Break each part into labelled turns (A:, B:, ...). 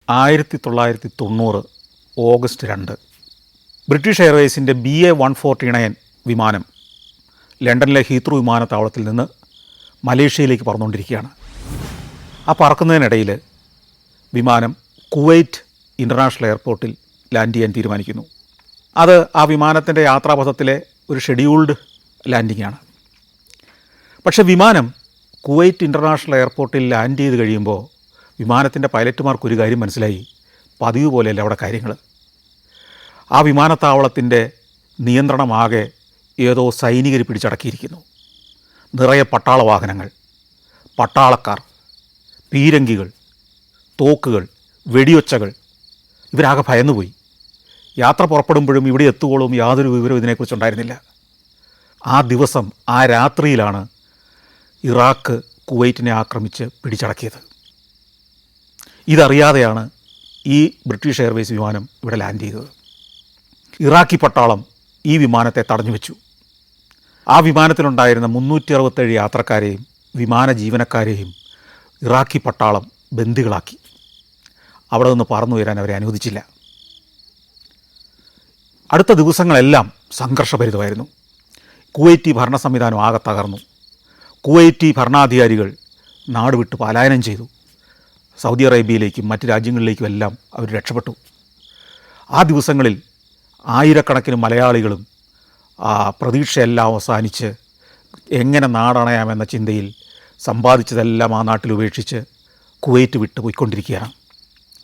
A: 1990 August 2 British എയർവേസിൻ്റെ BA-149 വിമാനം ലണ്ടനിലെ Heathrow വിമാനത്താവളത്തിൽ നിന്ന് മലേഷ്യയിലേക്ക് പറന്നുകൊണ്ടിരിക്കുകയാണ്. ആ പറക്കുന്നതിനിടയിൽ വിമാനം കുവൈറ്റ് ഇൻ്റർനാഷണൽ എയർപോർട്ടിൽ ലാൻഡ് ചെയ്യാൻ തീരുമാനിക്കുന്നു. അത് ആ വിമാനത്തിൻ്റെ യാത്രാപഥത്തിലെ ഒരു ഷെഡ്യൂൾഡ് ലാൻഡിങ്ങാണ്. പക്ഷേ വിമാനം കുവൈറ്റ് ഇൻ്റർനാഷണൽ എയർപോർട്ടിൽ ലാൻഡ് ചെയ്ത് കഴിയുമ്പോൾ വിമാനത്തിൻ്റെ പൈലറ്റുമാർക്കൊരു കാര്യം മനസ്സിലായി. പതിവ് പോലെയല്ല അവിടെ കാര്യങ്ങൾ. ആ വിമാനത്താവളത്തിൻ്റെ നിയന്ത്രണമാകെ ഏതോ സൈനികർ പിടിച്ചടക്കിയിരിക്കുന്നു. നിറയെ പട്ടാള വാഹനങ്ങൾ, പട്ടാളക്കാർ, പീരങ്കികൾ, തോക്കുകൾ, വെടിയൊച്ചകൾ. ഇവരാകെ ഭയന്നുപോയി. യാത്ര പുറപ്പെടുമ്പോഴും ഇവിടെ എത്തുവോളും യാതൊരു വിവരവും ഇതിനെക്കുറിച്ചുണ്ടായിരുന്നില്ല. ആ ദിവസം, ആ രാത്രിയിലാണ് ഇറാഖ് കുവൈറ്റിനെ ആക്രമിച്ച് പിടിച്ചടക്കിയത്. ഇതറിയാതെയാണ് ഈ ബ്രിട്ടീഷ് എയർവേസ് വിമാനം ഇവിടെ ലാൻഡ് ചെയ്തത്. ഇറാഖി പട്ടാളം ഈ വിമാനത്തെ തടഞ്ഞു വെച്ചു. ആ വിമാനത്തിലുണ്ടായിരുന്ന 367 യാത്രക്കാരെയും വിമാന ജീവനക്കാരെയും ഇറാഖി പട്ടാളം ബന്ദികളാക്കി. അവിടെ നിന്ന് പറന്നു വരാൻ അവരെ അനുവദിച്ചില്ല. അടുത്ത ദിവസങ്ങളെല്ലാം സംഘർഷഭരിതമായിരുന്നു. കുവൈറ്റി ഭരണ സംവിധാനം ആകെ തകർന്നു. കുവൈറ്റി ഭരണാധികാരികൾ നാട് വിട്ട് പലായനം ചെയ്തു. സൗദി അറേബ്യയിലേക്കും മറ്റ് രാജ്യങ്ങളിലേക്കുമെല്ലാം അവർ രക്ഷപ്പെട്ടു. ആ ദിവസങ്ങളിൽ ആയിരക്കണക്കിന് മലയാളികളും പ്രതീക്ഷയെല്ലാം അവസാനിച്ച് എങ്ങനെ നാടണയാമെന്ന ചിന്തയിൽ സമ്പാദിച്ചതെല്ലാം ആ നാട്ടിൽ ഉപേക്ഷിച്ച് കുവൈറ്റ് വിട്ട് പോയിക്കൊണ്ടിരിക്കുകയാണ്.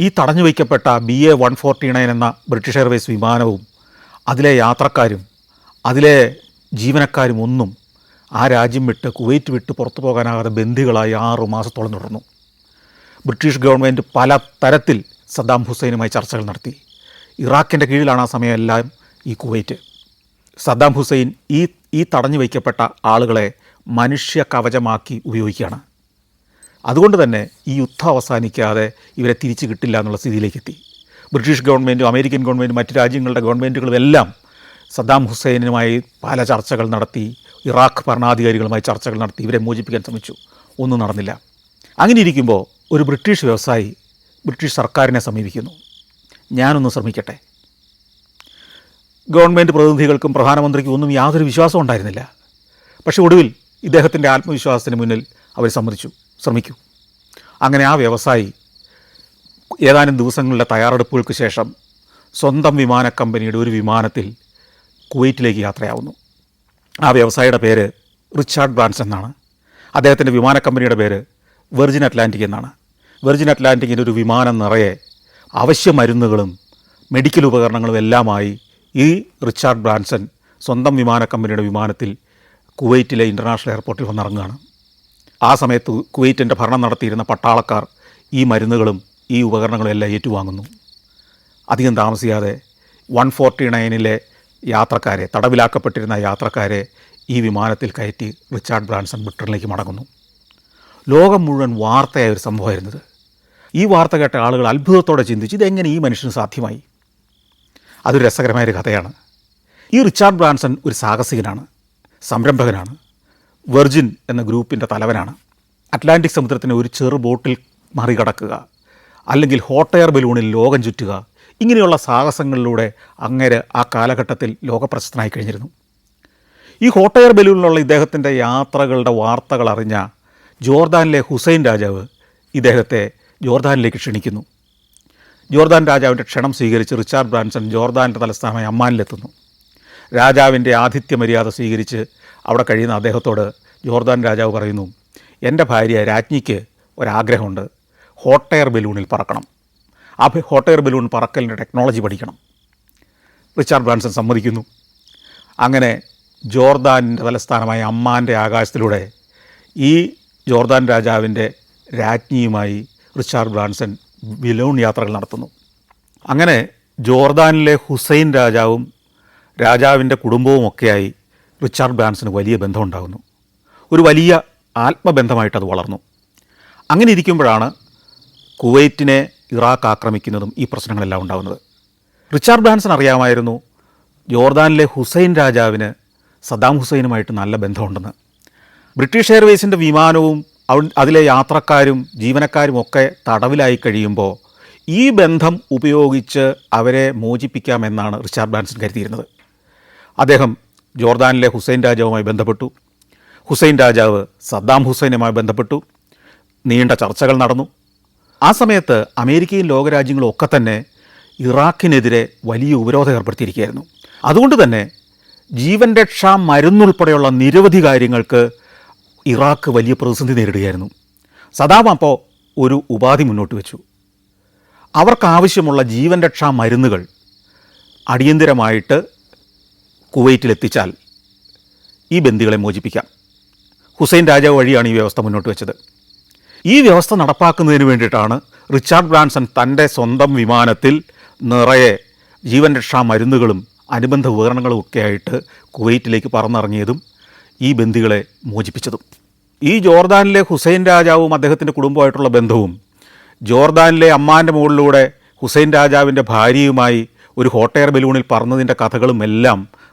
A: ഈ തടഞ്ഞു വയ്ക്കപ്പെട്ട BA-149 എന്ന ബ്രിട്ടീഷ് എയർവേസ് വിമാനവും അതിലെ യാത്രക്കാരും അതിലെ ജീവനക്കാരും ഒന്നും ആ രാജ്യം വിട്ട് കുവൈറ്റ് വിട്ട് പുറത്തു പോകാനാകാതെ ബന്ദികളായി 6 മാസത്തോളം തുടർന്നു. ബ്രിട്ടീഷ് ഗവൺമെൻറ് പല തരത്തിൽ സദ്ദാം ഹുസൈനുമായി ചർച്ചകൾ നടത്തി. ഇറാഖിൻ്റെ കീഴിലാണ് ആ സമയമെല്ലാം ഈ കുവൈറ്റ്. സദ്ദാം ഹുസൈൻ ഈ തടഞ്ഞു വയ്ക്കപ്പെട്ട ആളുകളെ മനുഷ്യ കവചമാക്കി ഉപയോഗിക്കുകയാണ്. അതുകൊണ്ട് തന്നെ ഈ യുദ്ധം അവസാനിക്കാതെ ഇവരെ തിരിച്ചു കിട്ടില്ല എന്നുള്ള സ്ഥിതിയിലേക്കെത്തി. ബ്രിട്ടീഷ് ഗവൺമെൻറ്റും അമേരിക്കൻ ഗവൺമെൻറ്റും മറ്റ് രാജ്യങ്ങളുടെ ഗവൺമെൻറ്റുകളും എല്ലാം സദ്ദാം ഹുസൈനുമായി പല ചർച്ചകൾ നടത്തി. ഇറാഖ് ഭരണാധികാരികളുമായി ചർച്ചകൾ നടത്തി. ഇവരെ മോചിപ്പിക്കാൻ ശ്രമിച്ചു. ഒന്നും നടന്നില്ല. അങ്ങനെ ഇരിക്കുമ്പോൾ ഒരു ബ്രിട്ടീഷ് വ്യവസായി ബ്രിട്ടീഷ് സർക്കാരിനെ സമീപിക്കുന്നു. ഞാനൊന്ന് ശ്രമിക്കട്ടെ. ഗവൺമെൻറ് പ്രതിനിധികൾക്കും പ്രധാനമന്ത്രിക്കും ഒന്നും യാതൊരു വിശ്വാസവും ഉണ്ടായിരുന്നില്ല. പക്ഷേ ഒടുവിൽ ഇദ്ദേഹത്തിൻ്റെ ആത്മവിശ്വാസത്തിന് മുന്നിൽ അവർ സമ്മതിച്ചു, ശ്രമിക്കൂ. അങ്ങനെ ആ വ്യവസായി ഏതാനും ദിവസങ്ങളുടെ തയ്യാറെടുപ്പുകൾക്ക് ശേഷം സ്വന്തം വിമാന കമ്പനിയുടെ ഒരു വിമാനത്തിൽ കുവൈറ്റിലേക്ക് യാത്രയാവുന്നു. ആ വ്യവസായിയുടെ പേര് റിച്ചാർഡ് ബ്രാൻസൺ എന്നാണ്. അദ്ദേഹത്തിൻ്റെ വിമാന കമ്പനിയുടെ പേര് വെർജിൻ അറ്റ്ലാന്റിക് എന്നാണ്. വെർജിൻ അറ്റ്ലാന്റിക്കിൻ്റെ ഒരു വിമാനം നിറയെ അവശ്യ മരുന്നുകളും മെഡിക്കൽ ഉപകരണങ്ങളും എല്ലാമായി ഈ റിച്ചാർഡ് ബ്രാൻസൺ സ്വന്തം വിമാന കമ്പനിയുടെ വിമാനത്തിൽ കുവൈറ്റിലെ ഇൻ്റർനാഷണൽ എയർപോർട്ടിൽ വന്നിറങ്ങുകയാണ്. ആ സമയത്ത് കുവൈറ്റിൻ്റെ ഭരണം നടത്തിയിരുന്ന പട്ടാളക്കാർ ഈ മരുന്നുകളും ഈ ഉപകരണങ്ങളും എല്ലാം ഏറ്റുവാങ്ങുന്നു. അധികം താമസിയാതെ 149 യാത്രക്കാരെ, തടവിലാക്കപ്പെട്ടിരുന്ന യാത്രക്കാരെ ഈ വിമാനത്തിൽ കയറ്റി റിച്ചാർഡ് ബ്രാൻസൺ ബ്രിട്ടനിലേക്ക് മടങ്ങുന്നു. ലോകം മുഴുവൻ വാർത്തയായ ഒരു സംഭവമായിരുന്നത്. ഈ വാർത്ത കേട്ട ആളുകൾ അത്ഭുതത്തോടെ ചിന്തിച്ചു, ഇതെങ്ങനെ ഈ മനുഷ്യന് സാധ്യമായി? അതൊരു രസകരമായൊരു കഥയാണ്. ഈ റിച്ചാർഡ് ബ്രാൻസൺ ഒരു സാഹസികനാണ്, സംരംഭകനാണ്, വെർജിൻ എന്ന ഗ്രൂപ്പിൻ്റെ തലവനാണ്. അറ്റ്ലാന്റിക് സമുദ്രത്തിനെ ഒരു ചെറു ബോട്ടിൽ മറികടക്കുക, അല്ലെങ്കിൽ ഹോട്ട് എയർ ബലൂണിൽ ലോകം ചുറ്റുക, ഇങ്ങനെയുള്ള സാഹസങ്ങളിലൂടെ അങ്ങേര് ആ കാലഘട്ടത്തിൽ ലോകപ്രശസ്തനായി കഴിഞ്ഞിരുന്നു. ഈ ഹോട്ട് എയർ ബലൂണിലുള്ള ഇദ്ദേഹത്തിൻ്റെ യാത്രകളുടെ വാർത്തകൾ അറിഞ്ഞ ജോർദാനിലെ ഹുസൈൻ രാജാവ് ഇദ്ദേഹത്തെ ജോർദാനിലേക്ക് ക്ഷണിക്കുന്നു. ജോർദാൻ രാജാവിൻ്റെ ക്ഷണം സ്വീകരിച്ച് റിച്ചാർഡ് ബ്രാൻസൺ ജോർദാൻ്റെ തലസ്ഥാനമായ അമ്മാനിലെത്തുന്നു. രാജാവിൻ്റെ ആതിഥ്യ മര്യാദ സ്വീകരിച്ച് അവിടെ കഴിയുന്ന അദ്ദേഹത്തോട് ജോർദാൻ രാജാവ് പറയുന്നു, എൻ്റെ ഭാര്യ രാജ്ഞിക്ക് ഒരാഗ്രഹമുണ്ട്, ഹോട്ട് എയർ ബലൂണിൽ പറക്കണം. ആ ഹോട്ട് എയർ ബലൂൺ പറക്കലിൻ്റെ ടെക്നോളജി പഠിക്കണം. റിച്ചാർഡ് ബ്രാൻസൺ സമ്മതിക്കുന്നു. അങ്ങനെ ജോർദാനിൻ്റെ തലസ്ഥാനമായ അമ്മാൻ്റെ ആകാശത്തിലൂടെ ഈ ജോർദാൻ രാജാവിൻ്റെ രാജ്ഞിയുമായി റിച്ചാർഡ് ബ്രാൻസൺ ബലൂൺ യാത്രകൾ നടത്തുന്നു. അങ്ങനെ ജോർദാനിലെ ഹുസൈൻ രാജാവും രാജാവിൻ്റെ കുടുംബവുമൊക്കെയായി റിച്ചാർഡ് ബ്രാൻസന് വലിയ ബന്ധമുണ്ടാകുന്നു. ഒരു വലിയ ആത്മബന്ധമായിട്ടത് വളർന്നു. അങ്ങനെ ഇരിക്കുമ്പോഴാണ് കുവൈറ്റിനെ ഇറാഖ് ആക്രമിക്കുന്നതും ഈ പ്രശ്നങ്ങളെല്ലാം ഉണ്ടാകുന്നത്. റിച്ചാർഡ് ബ്രാൻസൺ അറിയാമായിരുന്നു ജോർദാനിലെ ഹുസൈൻ രാജാവിന് സദ്ദാം ഹുസൈനുമായിട്ട് നല്ല ബന്ധമുണ്ടെന്ന്. ബ്രിട്ടീഷ് എയർവേസിൻ്റെ വിമാനവും അതിലെ യാത്രക്കാരും ജീവനക്കാരും ഒക്കെ തടവിലായി കഴിയുമ്പോൾ ഈ ബന്ധം ഉപയോഗിച്ച് അവരെ മോചിപ്പിക്കാമെന്നാണ് റിച്ചാർഡ് ബ്രാൻസൺ കരുതിയിരുന്നത്. അദ്ദേഹം ജോർദാനിലെ ഹുസൈൻ രാജാവുമായി ബന്ധപ്പെട്ടു. ഹുസൈൻ രാജാവ് സദ്ദാം ഹുസൈനുമായി ബന്ധപ്പെട്ടു. നീണ്ട ചർച്ചകൾ നടന്നു. ആ സമയത്ത് അമേരിക്കയും ലോകരാജ്യങ്ങളും ഒക്കെ തന്നെ ഇറാഖിനെതിരെ വലിയ ഉപരോധം ഏർപ്പെടുത്തിയിരിക്കുകയായിരുന്നു. അതുകൊണ്ട് തന്നെ ജീവൻ രക്ഷാ മരുന്നുൾപ്പെടെയുള്ള നിരവധി കാര്യങ്ങൾക്ക് ഇറാഖ് വലിയ പ്രതിസന്ധി നേരിടുകയായിരുന്നു. സദ്ദാം അപ്പോൾ ഒരു ഉപാധി മുന്നോട്ട് വെച്ചു. അവർക്കാവശ്യമുള്ള ജീവൻ രക്ഷാ മരുന്നുകൾ അടിയന്തിരമായിട്ട് കുവൈറ്റിലെത്തിച്ചാൽ ഈ ബന്ദികളെ മോചിപ്പിക്കാം. ഹുസൈൻ രാജാവ് വഴിയാണ് ഈ വ്യവസ്ഥ മുന്നോട്ട് വെച്ചത്. ഈ വ്യവസ്ഥ നടപ്പാക്കുന്നതിന് വേണ്ടിയിട്ടാണ് റിച്ചാർഡ് ബ്രാൻസൺ തൻ്റെ സ്വന്തം വിമാനത്തിൽ നിറയെ ജീവൻ രക്ഷാ മരുന്നുകളും അനുബന്ധ ഉപകരണങ്ങളും ഒക്കെ ആയിട്ട് കുവൈറ്റിലേക്ക് പറന്നിറങ്ങിയതും ഈ ബന്ദികളെ മോചിപ്പിച്ചതും. ഈ ജോർദാനിലെ ഹുസൈൻ രാജാവും അദ്ദേഹത്തിൻ്റെ കുടുംബമായിട്ടുള്ള ബന്ധവും ജോർദാനിലെ അമ്മാൻ്റെ മുകളിലൂടെ ഹുസൈൻ രാജാവിൻ്റെ ഭാര്യയുമായി ഒരു ഹോട്ട് എയർ ബലൂണിൽ പറന്നതിൻ്റെ കഥകളും എല്ലാം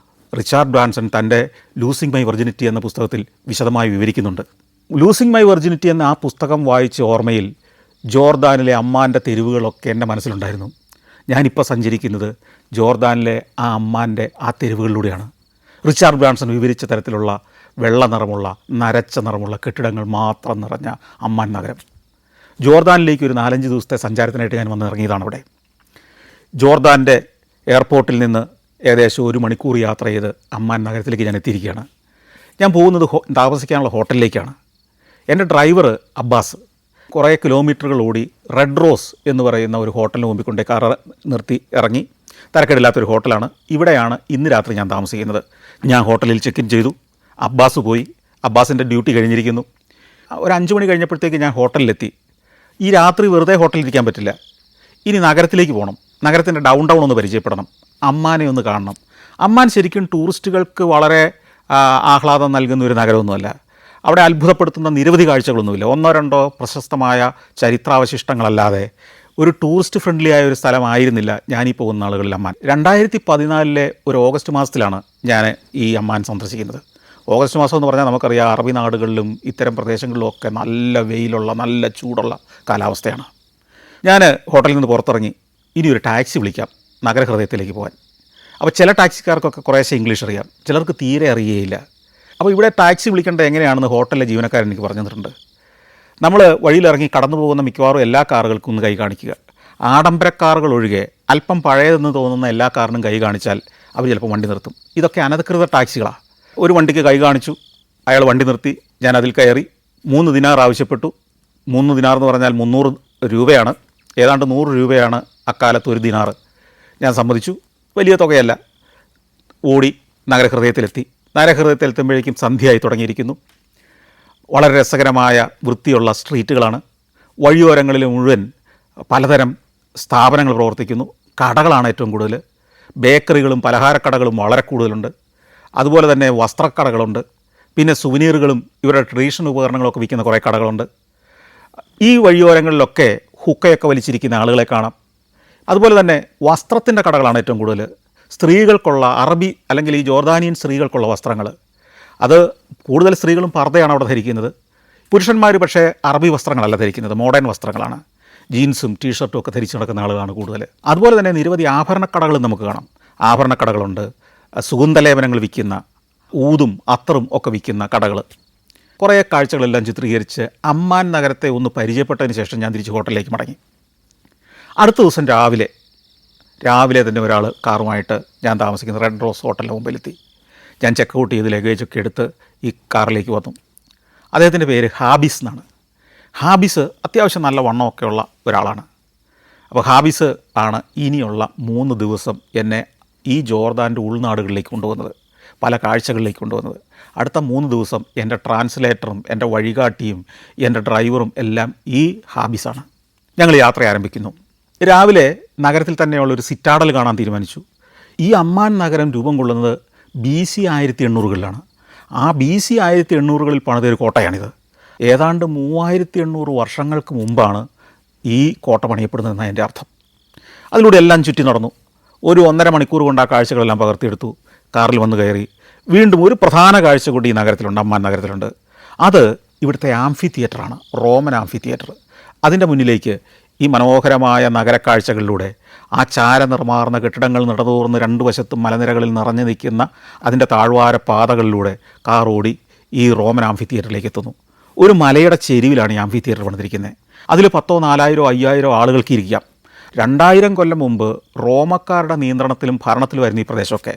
A: റിച്ചാർഡ് ബ്രാൻസൺ തൻ്റെ ലൂസിങ് മൈ വെർജിനിറ്റി എന്ന പുസ്തകത്തിൽ വിശദമായി വിവരിക്കുന്നുണ്ട്. ലൂസിങ് മൈ വെർജിനിറ്റി എന്ന ആ പുസ്തകം വായിച്ച ഓർമ്മയിൽ ജോർദാനിലെ അമ്മാൻ്റെ തെരുവുകളൊക്കെ എൻ്റെ മനസ്സിലുണ്ടായിരുന്നു. ഞാനിപ്പോൾ സഞ്ചരിക്കുന്നത് ജോർദാനിലെ ആ അമ്മാൻ്റെ ആ തെരുവുകളിലൂടെയാണ്. റിച്ചാർഡ് ബ്രാൻസൺ വിവരിച്ച തരത്തിലുള്ള വെള്ള നിറമുള്ള നരച്ച നിറമുള്ള കെട്ടിടങ്ങൾ മാത്രം നിറഞ്ഞ അമ്മാൻ നഗരം. ജോർദാനിലേക്ക് ഒരു 4-5 ദിവസത്തെ സഞ്ചാരത്തിനായിട്ട് ഞാൻ വന്ന് ഇറങ്ങിയതാണ് അവിടെ. ജോർദാൻ്റെ എയർപോർട്ടിൽ നിന്ന് ഏകദേശം 1 മണിക്കൂർ യാത്ര ചെയ്ത് അമ്മാൻ നഗരത്തിലേക്ക് ഞാൻ എത്തിയിരിക്കുകയാണ്. ഞാൻ പോകുന്നത് താമസിക്കാനുള്ള ഹോട്ടലിലേക്കാണ്. എൻ്റെ ഡ്രൈവർ അബ്ബാസ് കുറേ കിലോമീറ്ററുകൾ ഓടി റെഡ് റോസ് എന്ന് പറയുന്ന ഒരു ഹോട്ടലിന് മുമ്പിൽ കൊണ്ടേ കാർ നിർത്തി ഇറങ്ങി. തരക്കേടില്ലാത്തൊരു ഹോട്ടലാണ്. ഇവിടെയാണ് ഇന്ന് രാത്രി ഞാൻ താമസിക്കുന്നത്. ഞാൻ ഹോട്ടലിൽ ചെക്ക് ഇൻ ചെയ്തു. അബ്ബാസ് പോയി. അബ്ബാസിൻ്റെ ഡ്യൂട്ടി കഴിഞ്ഞിരിക്കുന്നു. ഒരു 5 മണി കഴിഞ്ഞപ്പോഴത്തേക്ക് ഞാൻ ഹോട്ടലിലെത്തി. ഈ രാത്രി വെറുതെ ഹോട്ടലിലിരിക്കാൻ പറ്റില്ല. ഇനി നഗരത്തിലേക്ക് പോകണം. നഗരത്തിൻ്റെ ഡൗൺ ടൗൺ ഒന്ന് പരിചയപ്പെടണം. അമ്മാനെ ഒന്ന് കാണണം. അമ്മാൻ ശരിക്കും ടൂറിസ്റ്റുകൾക്ക് വളരെ ആഹ്ലാദം നൽകുന്ന ഒരു നഗരമൊന്നുമല്ല. അവിടെ അത്ഭുതപ്പെടുത്തുന്ന നിരവധി കാഴ്ചകളൊന്നുമില്ല. 1-2 പ്രശസ്തമായ ചരിത്രാവശിഷ്ടങ്ങളല്ലാതെ ഒരു ടൂറിസ്റ്റ് ഫ്രണ്ട്ലി ആയ ഒരു സ്ഥലമായിരുന്നില്ല ഞാനീ പോകുന്ന നാളുകളിൽ അമ്മാൻ. 2014 ഒരു ഓഗസ്റ്റ് മാസത്തിലാണ് ഞാൻ ഈ അമ്മാൻ സന്ദർശിക്കുന്നത്. ഓഗസ്റ്റ് മാസം എന്ന് പറഞ്ഞാൽ നമുക്കറിയാം, അറബി നാടുകളിലും ഇത്തരം പ്രദേശങ്ങളിലും ഒക്കെ നല്ല വെയിലുള്ള നല്ല ചൂടുള്ള കാലാവസ്ഥയാണ്. ഞാൻ ഹോട്ടലിൽ നിന്ന് പുറത്തിറങ്ങി ഇനി ഒരു ടാക്സി വിളിക്കാം നഗരഹൃദയത്തിലേക്ക് പോകാൻ. അപ്പോൾ ചില ടാക്സിക്കാർക്കൊക്കെ കുറേശ്ശെ ഇംഗ്ലീഷ് അറിയാം, ചിലർക്ക് തീരെ അറിയുകയില്ല. അപ്പോൾ ഇവിടെ ടാക്സി വിളിക്കേണ്ടത് എങ്ങനെയാണെന്ന് ഹോട്ടലിലെ ജീവനക്കാരൻ എനിക്ക് പറഞ്ഞു തന്നിട്ടുണ്ട്. നമ്മൾ വഴിയിലിറങ്ങി കടന്നു പോകുന്ന മിക്കവാറും എല്ലാ കാറുകൾക്കും ഒന്ന് കൈ കാണിക്കുക. ആഡംബര കാറുകൾ ഒഴികെ അല്പം പഴയതെന്ന് തോന്നുന്ന എല്ലാ കാറിനും കൈ കാണിച്ചാൽ അവർ ചിലപ്പോൾ വണ്ടി നിർത്തും. ഇതൊക്കെ അനധികൃത ടാക്സികളാണ്. ഒരു വണ്ടിക്ക് കൈ കാണിച്ചു, അയാൾ വണ്ടി നിർത്തി, ഞാൻ അതിൽ കയറി. 3 ദിനാർ ആവശ്യപ്പെട്ടു. 3 ദിനാർ എന്ന് പറഞ്ഞാൽ 300 രൂപയാണ്. ഏതാണ്ട് 100 രൂപയാണ് അക്കാലത്ത് ഒരു ദിനാർ. ഞാൻ സമ്മതിച്ചു. വലിയ തുകയല്ല. ഓടി നഗരഹൃദയത്തിലെത്തി. നഗരഹൃദയത്തിലെത്തുമ്പോഴേക്കും സന്ധ്യയായി തുടങ്ങിയിരിക്കുന്നു. വളരെ രസകരമായ വൃത്തിയുള്ള സ്ട്രീറ്റുകളാണ്. വഴിയോരങ്ങളിൽ മുഴുവൻ പലതരം സ്ഥാപനങ്ങൾ പ്രവർത്തിക്കുന്നു. കടകളാണ് ഏറ്റവും കൂടുതൽ. ബേക്കറികളും പലഹാരക്കടകളും വളരെ കൂടുതലുണ്ട്. അതുപോലെ തന്നെ വസ്ത്രക്കടകളുണ്ട്. പിന്നെ സുവനീറുകളും ഇവരുടെ ട്രഡീഷണൽ ഉപകരണങ്ങളൊക്കെ വിൽക്കുന്ന കുറേ കടകളുണ്ട്. ഈ വഴിയോരങ്ങളിലൊക്കെ ഹുക്കയൊക്കെ വലിച്ചിരിക്കുന്ന ആളുകളെ കാണാം. അതുപോലെ തന്നെ വസ്ത്രത്തിൻ്റെ കടകളാണ് ഏറ്റവും കൂടുതൽ. സ്ത്രീകൾക്കുള്ള അറബി അല്ലെങ്കിൽ ഈ ജോർദാനിയൻ സ്ത്രീകൾക്കുള്ള വസ്ത്രങ്ങൾ, അത് കൂടുതൽ സ്ത്രീകളും പർദ്ദയാണ് അവിടെ ധരിക്കുന്നത്. പുരുഷന്മാർ പക്ഷേ അറബി വസ്ത്രങ്ങളല്ല ധരിക്കുന്നത്, മോഡേൺ വസ്ത്രങ്ങളാണ്. ജീൻസും ടീഷർട്ടും ഒക്കെ ധരിച്ച് നടക്കുന്ന ആളുകളാണ് കൂടുതൽ. അതുപോലെ തന്നെ നിരവധി ആഭരണക്കടകളും നമുക്ക് കാണാം. ആഭരണക്കടകളുണ്ട്, സുഗന്ധലേപനങ്ങൾ വിൽക്കുന്ന, ഊതും അത്തറും ഒക്കെ വിൽക്കുന്ന കടകൾ. കുറേ കാഴ്ചകളെല്ലാം ചിത്രീകരിച്ച് അമ്മാൻ നഗരത്തെ ഒന്ന് പരിചയപ്പെട്ടതിന് ശേഷം ഞാൻ തിരിച്ച് ഹോട്ടലിലേക്ക് മടങ്ങി. അടുത്ത ദിവസം രാവിലെ തന്നെ ഒരാൾ കാറുമായിട്ട് ഞാൻ താമസിക്കുന്ന റെഡ് റോസ് ഹോട്ടലിൻ്റെ മുമ്പിലെത്തി. ഞാൻ ചെക്ക് ഔട്ട് ചെയ്ത് ലഗേജൊക്കെ എടുത്ത് ഈ കാറിലേക്ക് വന്നു. അദ്ദേഹത്തിൻ്റെ പേര് ഹാബിസ് എന്നാണ്. ഹാബിസ് അത്യാവശ്യം നല്ല വണ്ണമൊക്കെയുള്ള ഒരാളാണ്. അപ്പോൾ ഹാബിസ് ആണ് ഇനിയുള്ള 3 ദിവസം എന്നെ ഈ ജോർദാൻ്റെ ഉൾനാടുകളിലേക്ക് കൊണ്ടുവന്നത്, പല കാഴ്ചകളിലേക്ക് കൊണ്ടുവന്നത്. അടുത്ത 3 ദിവസം എൻ്റെ ട്രാൻസ്ലേറ്ററും എൻ്റെ വഴികാട്ടിയും എൻ്റെ ഡ്രൈവറും എല്ലാം ഈ ഹാബിസാണ്. ഞങ്ങൾ യാത്ര ആരംഭിക്കുന്നു. രാവിലെ നഗരത്തിൽ തന്നെയുള്ളൊരു സിറ്റാഡൽ കാണാൻ തീരുമാനിച്ചു. ഈ അമ്മാൻ നഗരം രൂപം കൊള്ളുന്നത് BC 1800-കളിലാണ്. ആ BC 1800-കളിൽ പണിതൊരു കോട്ടയാണിത്. ഏതാണ്ട് 3800 വർഷങ്ങൾക്ക് മുമ്പാണ് ഈ കോട്ട പണിയപ്പെടുന്നതെന്നാണ് എൻ്റെ അർത്ഥം. അതിലൂടെ എല്ലാം ചുറ്റി നടന്നു. ഒരു 1.5 മണിക്കൂർ കൊണ്ട് ആ കാഴ്ചകളെല്ലാം പകർത്തിയെടുത്തു. കാറിൽ വന്ന് കയറി. വീണ്ടും ഒരു പ്രധാന കാഴ്ച കൂടി ഈ നഗരത്തിലുണ്ട്, അമ്മാൻ നഗരത്തിലുണ്ട്. അത് ഇവിടുത്തെ ആംഫി തിയേറ്ററാണ്, റോമൻ ആംഫി തിയേറ്റർ. അതിൻ്റെ മുന്നിലേക്ക് ഈ മനോഹരമായ നഗരക്കാഴ്ചകളിലൂടെ ആ ചാരനിർമാർന്ന കെട്ടിടങ്ങൾ നടതൂർന്ന് രണ്ട് വശത്തും മലനിരകളിൽ നിറഞ്ഞു നിൽക്കുന്ന അതിൻ്റെ താഴ്വാര പാതകളിലൂടെ കാർ ഓടി ഈ റോമൻ ആംഫി തിയേറ്ററിലേക്ക് എത്തുന്നു. ഒരു മലയുടെ ചെരുവിലാണ് ഈ ആംഫി തിയേറ്റർ പണിതിരിക്കുന്നത്. അതിൽ 10,000, 4,000, 5,000 ആളുകൾക്ക് ഇരിക്കാം. 2000 കൊല്ലം മുമ്പ് റോമക്കാരുടെ നിയന്ത്രണത്തിലും ഭരണത്തിലുമായിരുന്നു ഈ പ്രദേശമൊക്കെ.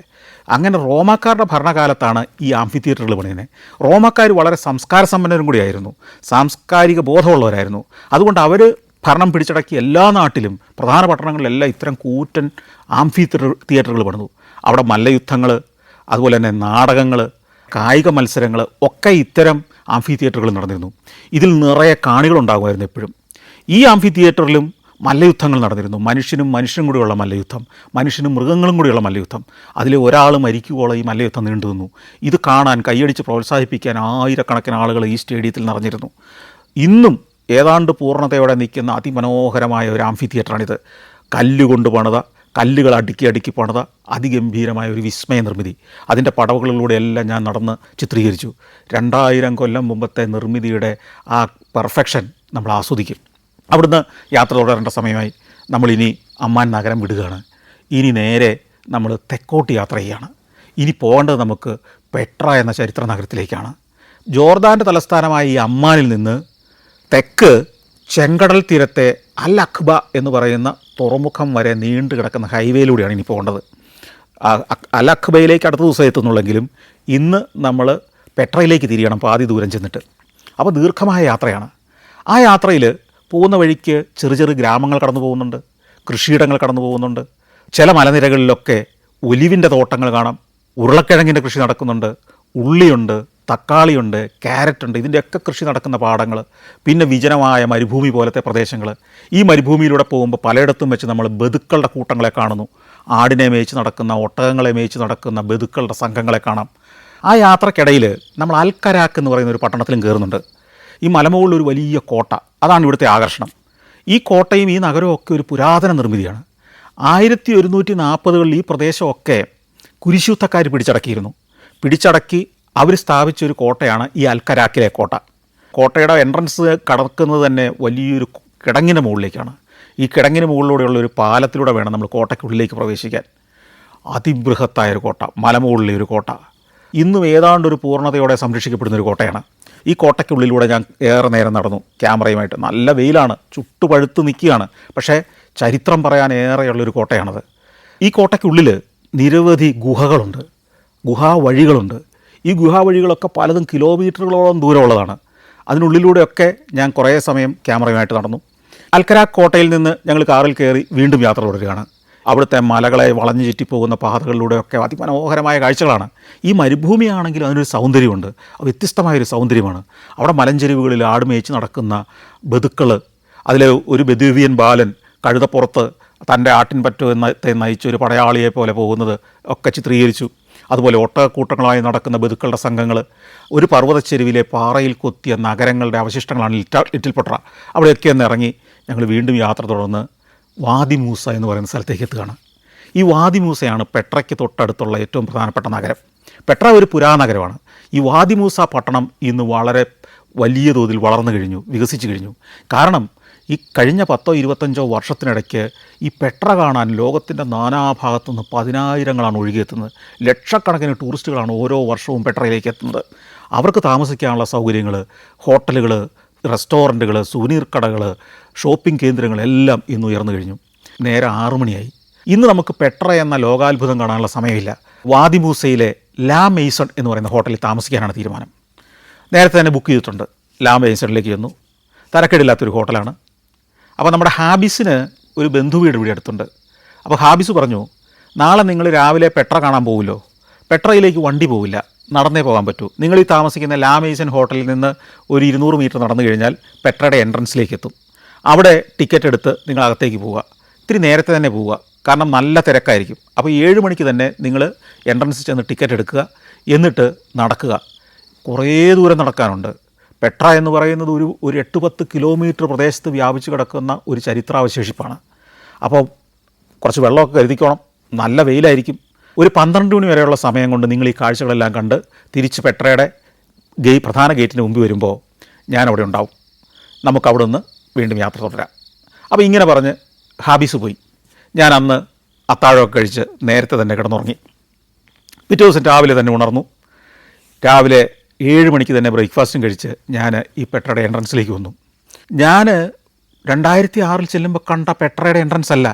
A: അങ്ങനെ റോമക്കാരുടെ ഭരണകാലത്താണ് ഈ ആംഫി തിയേറ്ററുകൾ പണിയുന്നത്. റോമക്കാർ വളരെ സംസ്കാര സമ്പന്നരും കൂടിയായിരുന്നു, സാംസ്കാരിക ബോധമുള്ളവരായിരുന്നു. അതുകൊണ്ട് അവർ ഭരണം പിടിച്ചടക്കി എല്ലാ നാട്ടിലും പ്രധാന പട്ടണങ്ങളിലെല്ലാം ഇത്തരം കൂറ്റൻ ആംഫി തിയേറ്ററുകൾ പണിതു. അവിടെ മല്ലയുദ്ധങ്ങൾ, അതുപോലെ തന്നെ നാടകങ്ങൾ, കായിക മത്സരങ്ങൾ ഒക്കെ ഇത്തരം ആംഫി തിയേറ്ററുകൾ നടന്നിരുന്നു. ഇതിൽ നിറയെ കാണികളുണ്ടാകുമായിരുന്നു എപ്പോഴും. ഈ ആംഫി തിയേറ്ററിലും മല്ലയുദ്ധങ്ങൾ നടന്നിരുന്നു. മനുഷ്യനും കൂടിയുള്ള മല്ലയുദ്ധം, മനുഷ്യനും മൃഗങ്ങളും കൂടിയുള്ള മല്ലയുദ്ധം. അതിൽ ഒരാൾ മരിക്കുവോളം ഈ മല്ലയുദ്ധം നീണ്ടു നിന്നു. ഇത് കാണാൻ, കൈയടിച്ച് പ്രോത്സാഹിപ്പിക്കാൻ ആയിരക്കണക്കിന് ആളുകൾ ഈ സ്റ്റേഡിയത്തിൽ നിറഞ്ഞിരുന്നു. ഇന്നും ഏതാണ്ട് പൂർണ്ണതയോടെ നിൽക്കുന്ന അതിമനോഹരമായ ഒരു ആംഫി തിയേറ്ററാണിത്. കല്ലുകൊണ്ട് പണിത, കല്ലുകൾ അടുക്കി പണിത അതിഗംഭീരമായ ഒരു വിസ്മയ നിർമ്മിതി. അതിൻ്റെ പടവുകളിലൂടെയെല്ലാം ഞാൻ നടന്ന് ചിത്രീകരിച്ചു. 2000 കൊല്ലം മുമ്പത്തെ നിർമ്മിതിയുടെ ആ പെർഫെക്ഷൻ നമ്മൾ ആസ്വദിക്കും. അവിടുന്ന് യാത്ര തുടരേണ്ട സമയമായി. നമ്മളിനി അമ്മാൻ നഗരം വിടുകയാണ്. ഇനി നേരെ നമ്മൾ തെക്കോട്ട് യാത്ര ചെയ്യുകയാണ്. ഇനി പോകേണ്ടത് നമുക്ക് പെട്ര എന്ന ചരിത്ര നഗരത്തിലേക്കാണ്. ജോർദാൻ്റെ തലസ്ഥാനമായ ഈ അമ്മാനിൽ നിന്ന് തെക്ക് ചെങ്കടൽ തീരത്തെ അൽ അഖ്ബ എന്ന് പറയുന്ന തുറമുഖം വരെ നീണ്ടു കിടക്കുന്ന ഹൈവേയിലൂടെയാണ് ഇനി പോകേണ്ടത്. അൽ അഖ്ബയിലേക്ക് അടുത്ത ദിവസം എത്തുന്നുള്ളെങ്കിലും ഇന്ന് നമ്മൾ പെട്രയിലേക്ക് തിരിയണം പാതി ദൂരം ചെന്നിട്ട്. അപ്പോൾ ദീർഘമായ യാത്രയാണ്. ആ യാത്രയിൽ പോകുന്ന വഴിക്ക് ചെറു ഗ്രാമങ്ങൾ കടന്നു പോകുന്നുണ്ട്, കൃഷിയിടങ്ങൾ കടന്നു പോകുന്നുണ്ട്. ചില മലനിരകളിലൊക്കെ ഒലിവിൻ്റെ തോട്ടങ്ങൾ കാണാം, ഉരുളക്കിഴങ്ങിൻ്റെ കൃഷി നടക്കുന്നുണ്ട്, ഉള്ളിയുണ്ട്, തക്കാളിയുണ്ട്, ക്യാരറ്റുണ്ട്. ഇതിൻ്റെയൊക്കെ കൃഷി നടക്കുന്ന പാടങ്ങൾ. പിന്നെ വിജനമായ മരുഭൂമി പോലത്തെ പ്രദേശങ്ങൾ. ഈ മരുഭൂമിയിലൂടെ പോകുമ്പോൾ പലയിടത്തും വെച്ച് നമ്മൾ ബതുക്കളുടെ കൂട്ടങ്ങളെ കാണുന്നു. ആടിനെ മേയിച്ച് നടക്കുന്ന, ഒട്ടകങ്ങളെ മേയിച്ച് നടക്കുന്ന ബതുക്കളുടെ സംഘങ്ങളെ കാണാം. ആ യാത്രക്കിടയിൽ നമ്മൾ അൽക്കരാക്ക് എന്ന് പറയുന്ന ഒരു പട്ടണത്തിലും കയറുന്നുണ്ട്. ഈ മലമുകളിൽ ഒരു വലിയ കോട്ട, അതാണ് ഇവിടുത്തെ ആകർഷണം. ഈ കോട്ടയും ഈ നഗരവും ഒക്കെ ഒരു പുരാതന നിർമ്മിതിയാണ്. 1140കളിൽ ഈ പ്രദേശമൊക്കെ കുരിശുദ്ധക്കാർ പിടിച്ചടക്കി അവർ സ്ഥാപിച്ചൊരു കോട്ടയാണ് ഈ അൽക്കരാക്കിലെ കോട്ട. കോട്ടയുടെ എൻട്രൻസ് കടക്കുന്നത് തന്നെ വലിയൊരു കിടങ്ങിന് മുകളിലേക്കാണ്. ഈ കിടങ്ങിന് മുകളിലൂടെയുള്ള ഒരു പാലത്തിലൂടെ വേണം നമ്മൾ കോട്ടയ്ക്കുള്ളിലേക്ക് പ്രവേശിക്കാൻ. അതിബൃഹത്തായൊരു കോട്ട, മലമുകളിലെ ഒരു കോട്ട. ഇന്നും ഏതാണ്ടൊരു പൂർണ്ണതയോടെ സംരക്ഷിക്കപ്പെടുന്നൊരു കോട്ടയാണ്. ഈ കോട്ടയ്ക്കുള്ളിലൂടെ ഞാൻ ഏറെ നേരം നടന്നു ക്യാമറയുമായിട്ട്. നല്ല വെയിലാണ്, ചുട്ടുപഴുത്ത് നിൽക്കുകയാണ്. പക്ഷേ ചരിത്രം പറയാൻ ഏറെയുള്ളൊരു കോട്ടയാണത്. ഈ കോട്ടയ്ക്കുള്ളിൽ നിരവധി ഗുഹകളുണ്ട്, ഗുഹാവഴികളുണ്ട്. ഈ ഗുഹാവഴികളൊക്കെ പലതും കിലോമീറ്ററുകളോളം ദൂരമുള്ളതാണ്. അതിനുള്ളിലൂടെയൊക്കെ ഞാൻ കുറേ സമയം ക്യാമറയുമായിട്ട് നടന്നു. അൽക്കരാക്ക് കോട്ടയിൽ നിന്ന് ഞങ്ങൾ കാറിൽ കയറി വീണ്ടും യാത്ര തുടരുകയാണ്. അവിടുത്തെ മലകളെ വളഞ്ഞു ചുറ്റിപ്പോകുന്ന പാതകളിലൂടെയൊക്കെ അതിമനോഹരമായ കാഴ്ചകളാണ്. ഈ മരുഭൂമിയാണെങ്കിലും അതിനൊരു സൗന്ദര്യമുണ്ട്, വ്യത്യസ്തമായൊരു സൗന്ദര്യമാണ്. അവിടെ മലഞ്ചെരുവുകളിൽ ആടുമേച്ച് നടക്കുന്ന ബതുക്കൾ, അതിൽ ഒരു ബദൂവിയൻ ബാലൻ കഴുതപ്പുറത്ത് തൻ്റെ ആട്ടിൻപറ്റു നയിച്ചൊരു പടയാളിയെ പോലെ പോകുന്നത് ഒക്കെ ചിത്രീകരിച്ചു. അതുപോലെ ഒട്ടകക്കൂട്ടങ്ങളായി നടക്കുന്ന ബതുക്കളുടെ സംഘങ്ങൾ, ഒരു പർവ്വതച്ചെരുവിലെ പാറയിൽ കൊത്തിയ നഗരങ്ങളുടെ അവശിഷ്ടങ്ങളാണ് ലിറ്റിൽ പെട്ര. അവിടെയൊക്കെ ഒന്ന് ഇറങ്ങി ഞങ്ങൾ വീണ്ടും യാത്ര തുടർന്ന് വാദി മൂസ എന്ന് പറയുന്ന സ്ഥലത്തേക്ക് എത്തുകയാണ്. ഈ വാദി മൂസയാണ് പെട്രയ്ക്ക് തൊട്ടടുത്തുള്ള ഏറ്റവും പ്രധാനപ്പെട്ട നഗരം. പെട്ര ഒരു പുരാനഗരമാണ്. ഈ വാദി മൂസ പട്ടണം ഇന്ന് വളരെ വലിയ തോതിൽ വളർന്നു കഴിഞ്ഞു, വികസിച്ചു കഴിഞ്ഞു. കാരണം ഈ കഴിഞ്ഞ 10-25 വർഷത്തിനിടയ്ക്ക് ഈ പെട്ര കാണാൻ ലോകത്തിൻ്റെ നാനാഭാഗത്തു നിന്ന് 10,000ങ്ങളാണ് ഒഴുകിയെത്തുന്നത്. ലക്ഷക്കണക്കിന് ടൂറിസ്റ്റുകളാണ് ഓരോ വർഷവും പെട്രയിലേക്ക് എത്തുന്നത്. അവർക്ക് താമസിക്കാനുള്ള സൗകര്യങ്ങൾ, ഹോട്ടലുകൾ, റെസ്റ്റോറൻറ്റുകൾ, സുവനീർ കടകൾ, ഷോപ്പിംഗ് കേന്ദ്രങ്ങളെല്ലാം ഇന്ന് ഉയർന്നു കഴിഞ്ഞു. നേരെ 6 മണിയായി. ഇന്ന് നമുക്ക് പെട്ര എന്ന ലോകാത്ഭുതം കാണാനുള്ള സമയമില്ല. വാദി മൂസയിലെ ലാ മെയ്സൺ എന്ന് പറയുന്ന ഹോട്ടലിൽ താമസിക്കാനാണ് തീരുമാനം. നേരത്തെ തന്നെ ബുക്ക് ചെയ്തിട്ടുണ്ട്. ലാ മെയ്സണിലേക്ക് ചെന്നു. തരക്കേടില്ലാത്തൊരു ഹോട്ടലാണ്. അപ്പോൾ നമ്മുടെ ഹാബിസിന് ഒരു ബന്ധുവീട് ഇവിടെ അടുത്തുണ്ട്. അപ്പോൾ ഹാബിസ് പറഞ്ഞു, നാളെ നിങ്ങൾ രാവിലെ പെട്ര കാണാൻ പോകുമല്ലോ, പെട്രയിലേക്ക് വണ്ടി പോവില്ല, നടന്നേ പോകാൻ പറ്റൂ. നിങ്ങൾ ഈ താമസിക്കുന്ന ലാ മെയ്സൺ ഹോട്ടലിൽ നിന്ന് ഒരു 200 മീറ്റർ നടന്നു കഴിഞ്ഞാൽ പെട്രയുടെ എൻട്രൻസിലേക്ക് എത്തും. അവിടെ ടിക്കറ്റ് എടുത്ത് നിങ്ങൾ അകത്തേക്ക് പോവുക. ഇത്തിരി നേരത്തെ തന്നെ പോവുക, കാരണം നല്ല തിരക്കായിരിക്കും. അപ്പോൾ 7 മണിക്ക് തന്നെ നിങ്ങൾ എൻട്രൻസിൽ ചെന്ന് ടിക്കറ്റ് എടുക്കുക, എന്നിട്ട് നടക്കുക. കുറേ ദൂരം നടക്കാനുണ്ട്. പെട്ര എന്ന് പറയുന്നത് ഒരു 8-10 കിലോമീറ്റർ പ്രദേശത്ത് വ്യാപിച്ചു കിടക്കുന്ന ഒരു ചരിത്രാവശേഷിപ്പാണ്. അപ്പോൾ കുറച്ച് വെള്ളമൊക്കെ കരുതിക്കോണം, നല്ല വെയിലായിരിക്കും. ഒരു 12 മണി വരെയുള്ള സമയം കൊണ്ട് നിങ്ങൾ ഈ കാഴ്ചകളെല്ലാം കണ്ട് തിരിച്ച് പെട്രയുടെ പ്രധാന ഗേറ്റിന് മുമ്പ് വരുമ്പോൾ ഞാനവിടെ ഉണ്ടാവും. നമുക്കവിടെ നിന്ന് വീണ്ടും യാത്ര തുടരാം. അപ്പോൾ ഇങ്ങനെ പറഞ്ഞ് ഹാബീസ് പോയി. ഞാൻ അന്ന് അത്താഴമൊക്കെ കഴിച്ച് നേരത്തെ തന്നെ കിടന്നുറങ്ങി. പിറ്റേ ദിവസം രാവിലെ തന്നെ ഉണർന്നു. രാവിലെ 7 മണിക്ക് തന്നെ ബ്രേക്ക്ഫാസ്റ്റും കഴിച്ച് ഞാൻ ഈ പെട്രയുടെ എൻട്രൻസിലേക്ക് വന്നു. ഞാൻ 2006 ചെല്ലുമ്പോൾ കണ്ട പെട്രയുടെ എൻട്രൻസ് അല്ല,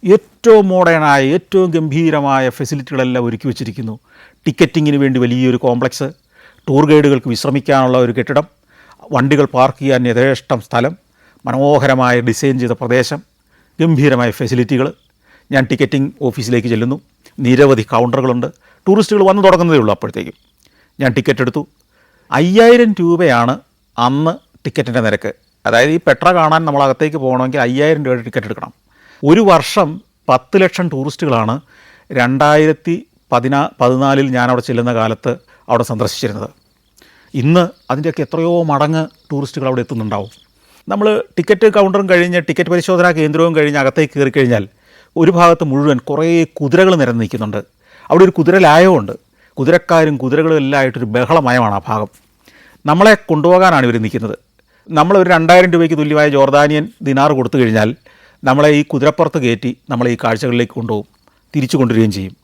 A: ഏറ്റവും മോഡേണായ ഏറ്റവും ഗംഭീരമായ ഫെസിലിറ്റികളെല്ലാം ഒരുക്കി വച്ചിരിക്കുന്നു. ടിക്കറ്റിങ്ങിന് വേണ്ടി വലിയൊരു കോംപ്ലക്സ്, ടൂർ ഗൈഡുകൾക്ക് വിശ്രമിക്കാനുള്ള ഒരു കെട്ടിടം, വണ്ടികൾ പാർക്ക് ചെയ്യാൻ യഥേഷ്ടം സ്ഥലം, മനോഹരമായ ഡിസൈൻ ചെയ്ത പ്രദേശം, ഗംഭീരമായ ഫെസിലിറ്റികൾ. ഞാൻ ടിക്കറ്റിംഗ് ഓഫീസിലേക്ക് ചെല്ലുന്നു. നിരവധി കൗണ്ടറുകളുണ്ട്. ടൂറിസ്റ്റുകൾ വന്നു തുടങ്ങുന്നതേ ഉള്ളൂ. അപ്പോഴത്തേക്കും ഞാൻ ടിക്കറ്റ് എടുത്തു. 5000 രൂപയാണ് അന്ന് ടിക്കറ്റിൻ്റെ നിരക്ക്. അതായത് ഈ പെട്ര കാണാൻ നമ്മളകത്തേക്ക് പോകണമെങ്കിൽ 5000 രൂപയുടെ ടിക്കറ്റ് എടുക്കണം. ഒരു വർഷം 10 ലക്ഷം ടൂറിസ്റ്റുകളാണ് 2014 ഞാനവിടെ ചെല്ലുന്ന കാലത്ത് അവിടെ സന്ദർശിച്ചിരുന്നത്. ഇന്ന് അതിൻ്റെയൊക്കെ എത്രയോ മടങ്ങ് ടൂറിസ്റ്റുകൾ അവിടെ എത്തുന്നുണ്ടാവും. നമ്മൾ ടിക്കറ്റ് കൗണ്ടറും കഴിഞ്ഞ് ടിക്കറ്റ് പരിശോധനാ കേന്ദ്രവും കഴിഞ്ഞ് അകത്തേക്ക് കയറി കഴിഞ്ഞാൽ ഒരു ഭാഗത്ത് മുഴുവൻ കുറേ കുതിരകൾ നിരന്ന് നിൽക്കുന്നുണ്ട്. അവിടെ ഒരു കുതിരലായമുണ്ട്. കുതിരക്കാരും കുതിരകളും എല്ലാം ആയിട്ടൊരു ബഹളമയമാണ് ആ ഭാഗം. നമ്മളെ കൊണ്ടുപോകാനാണ് ഇവർ നിൽക്കുന്നത്. നമ്മളൊരു 2000 രൂപയ്ക്ക് തുല്യമായ ജോർദാനിയൻ ദിനാർ കൊടുത്തു കഴിഞ്ഞാൽ നമ്മളെ ഈ കുതിരപ്പുറത്ത് കയറ്റി നമ്മളെ ഈ കാഴ്ചകളിലേക്ക് കൊണ്ടുപോകും, തിരിച്ചു കൊണ്ടുവരികയും ചെയ്യും.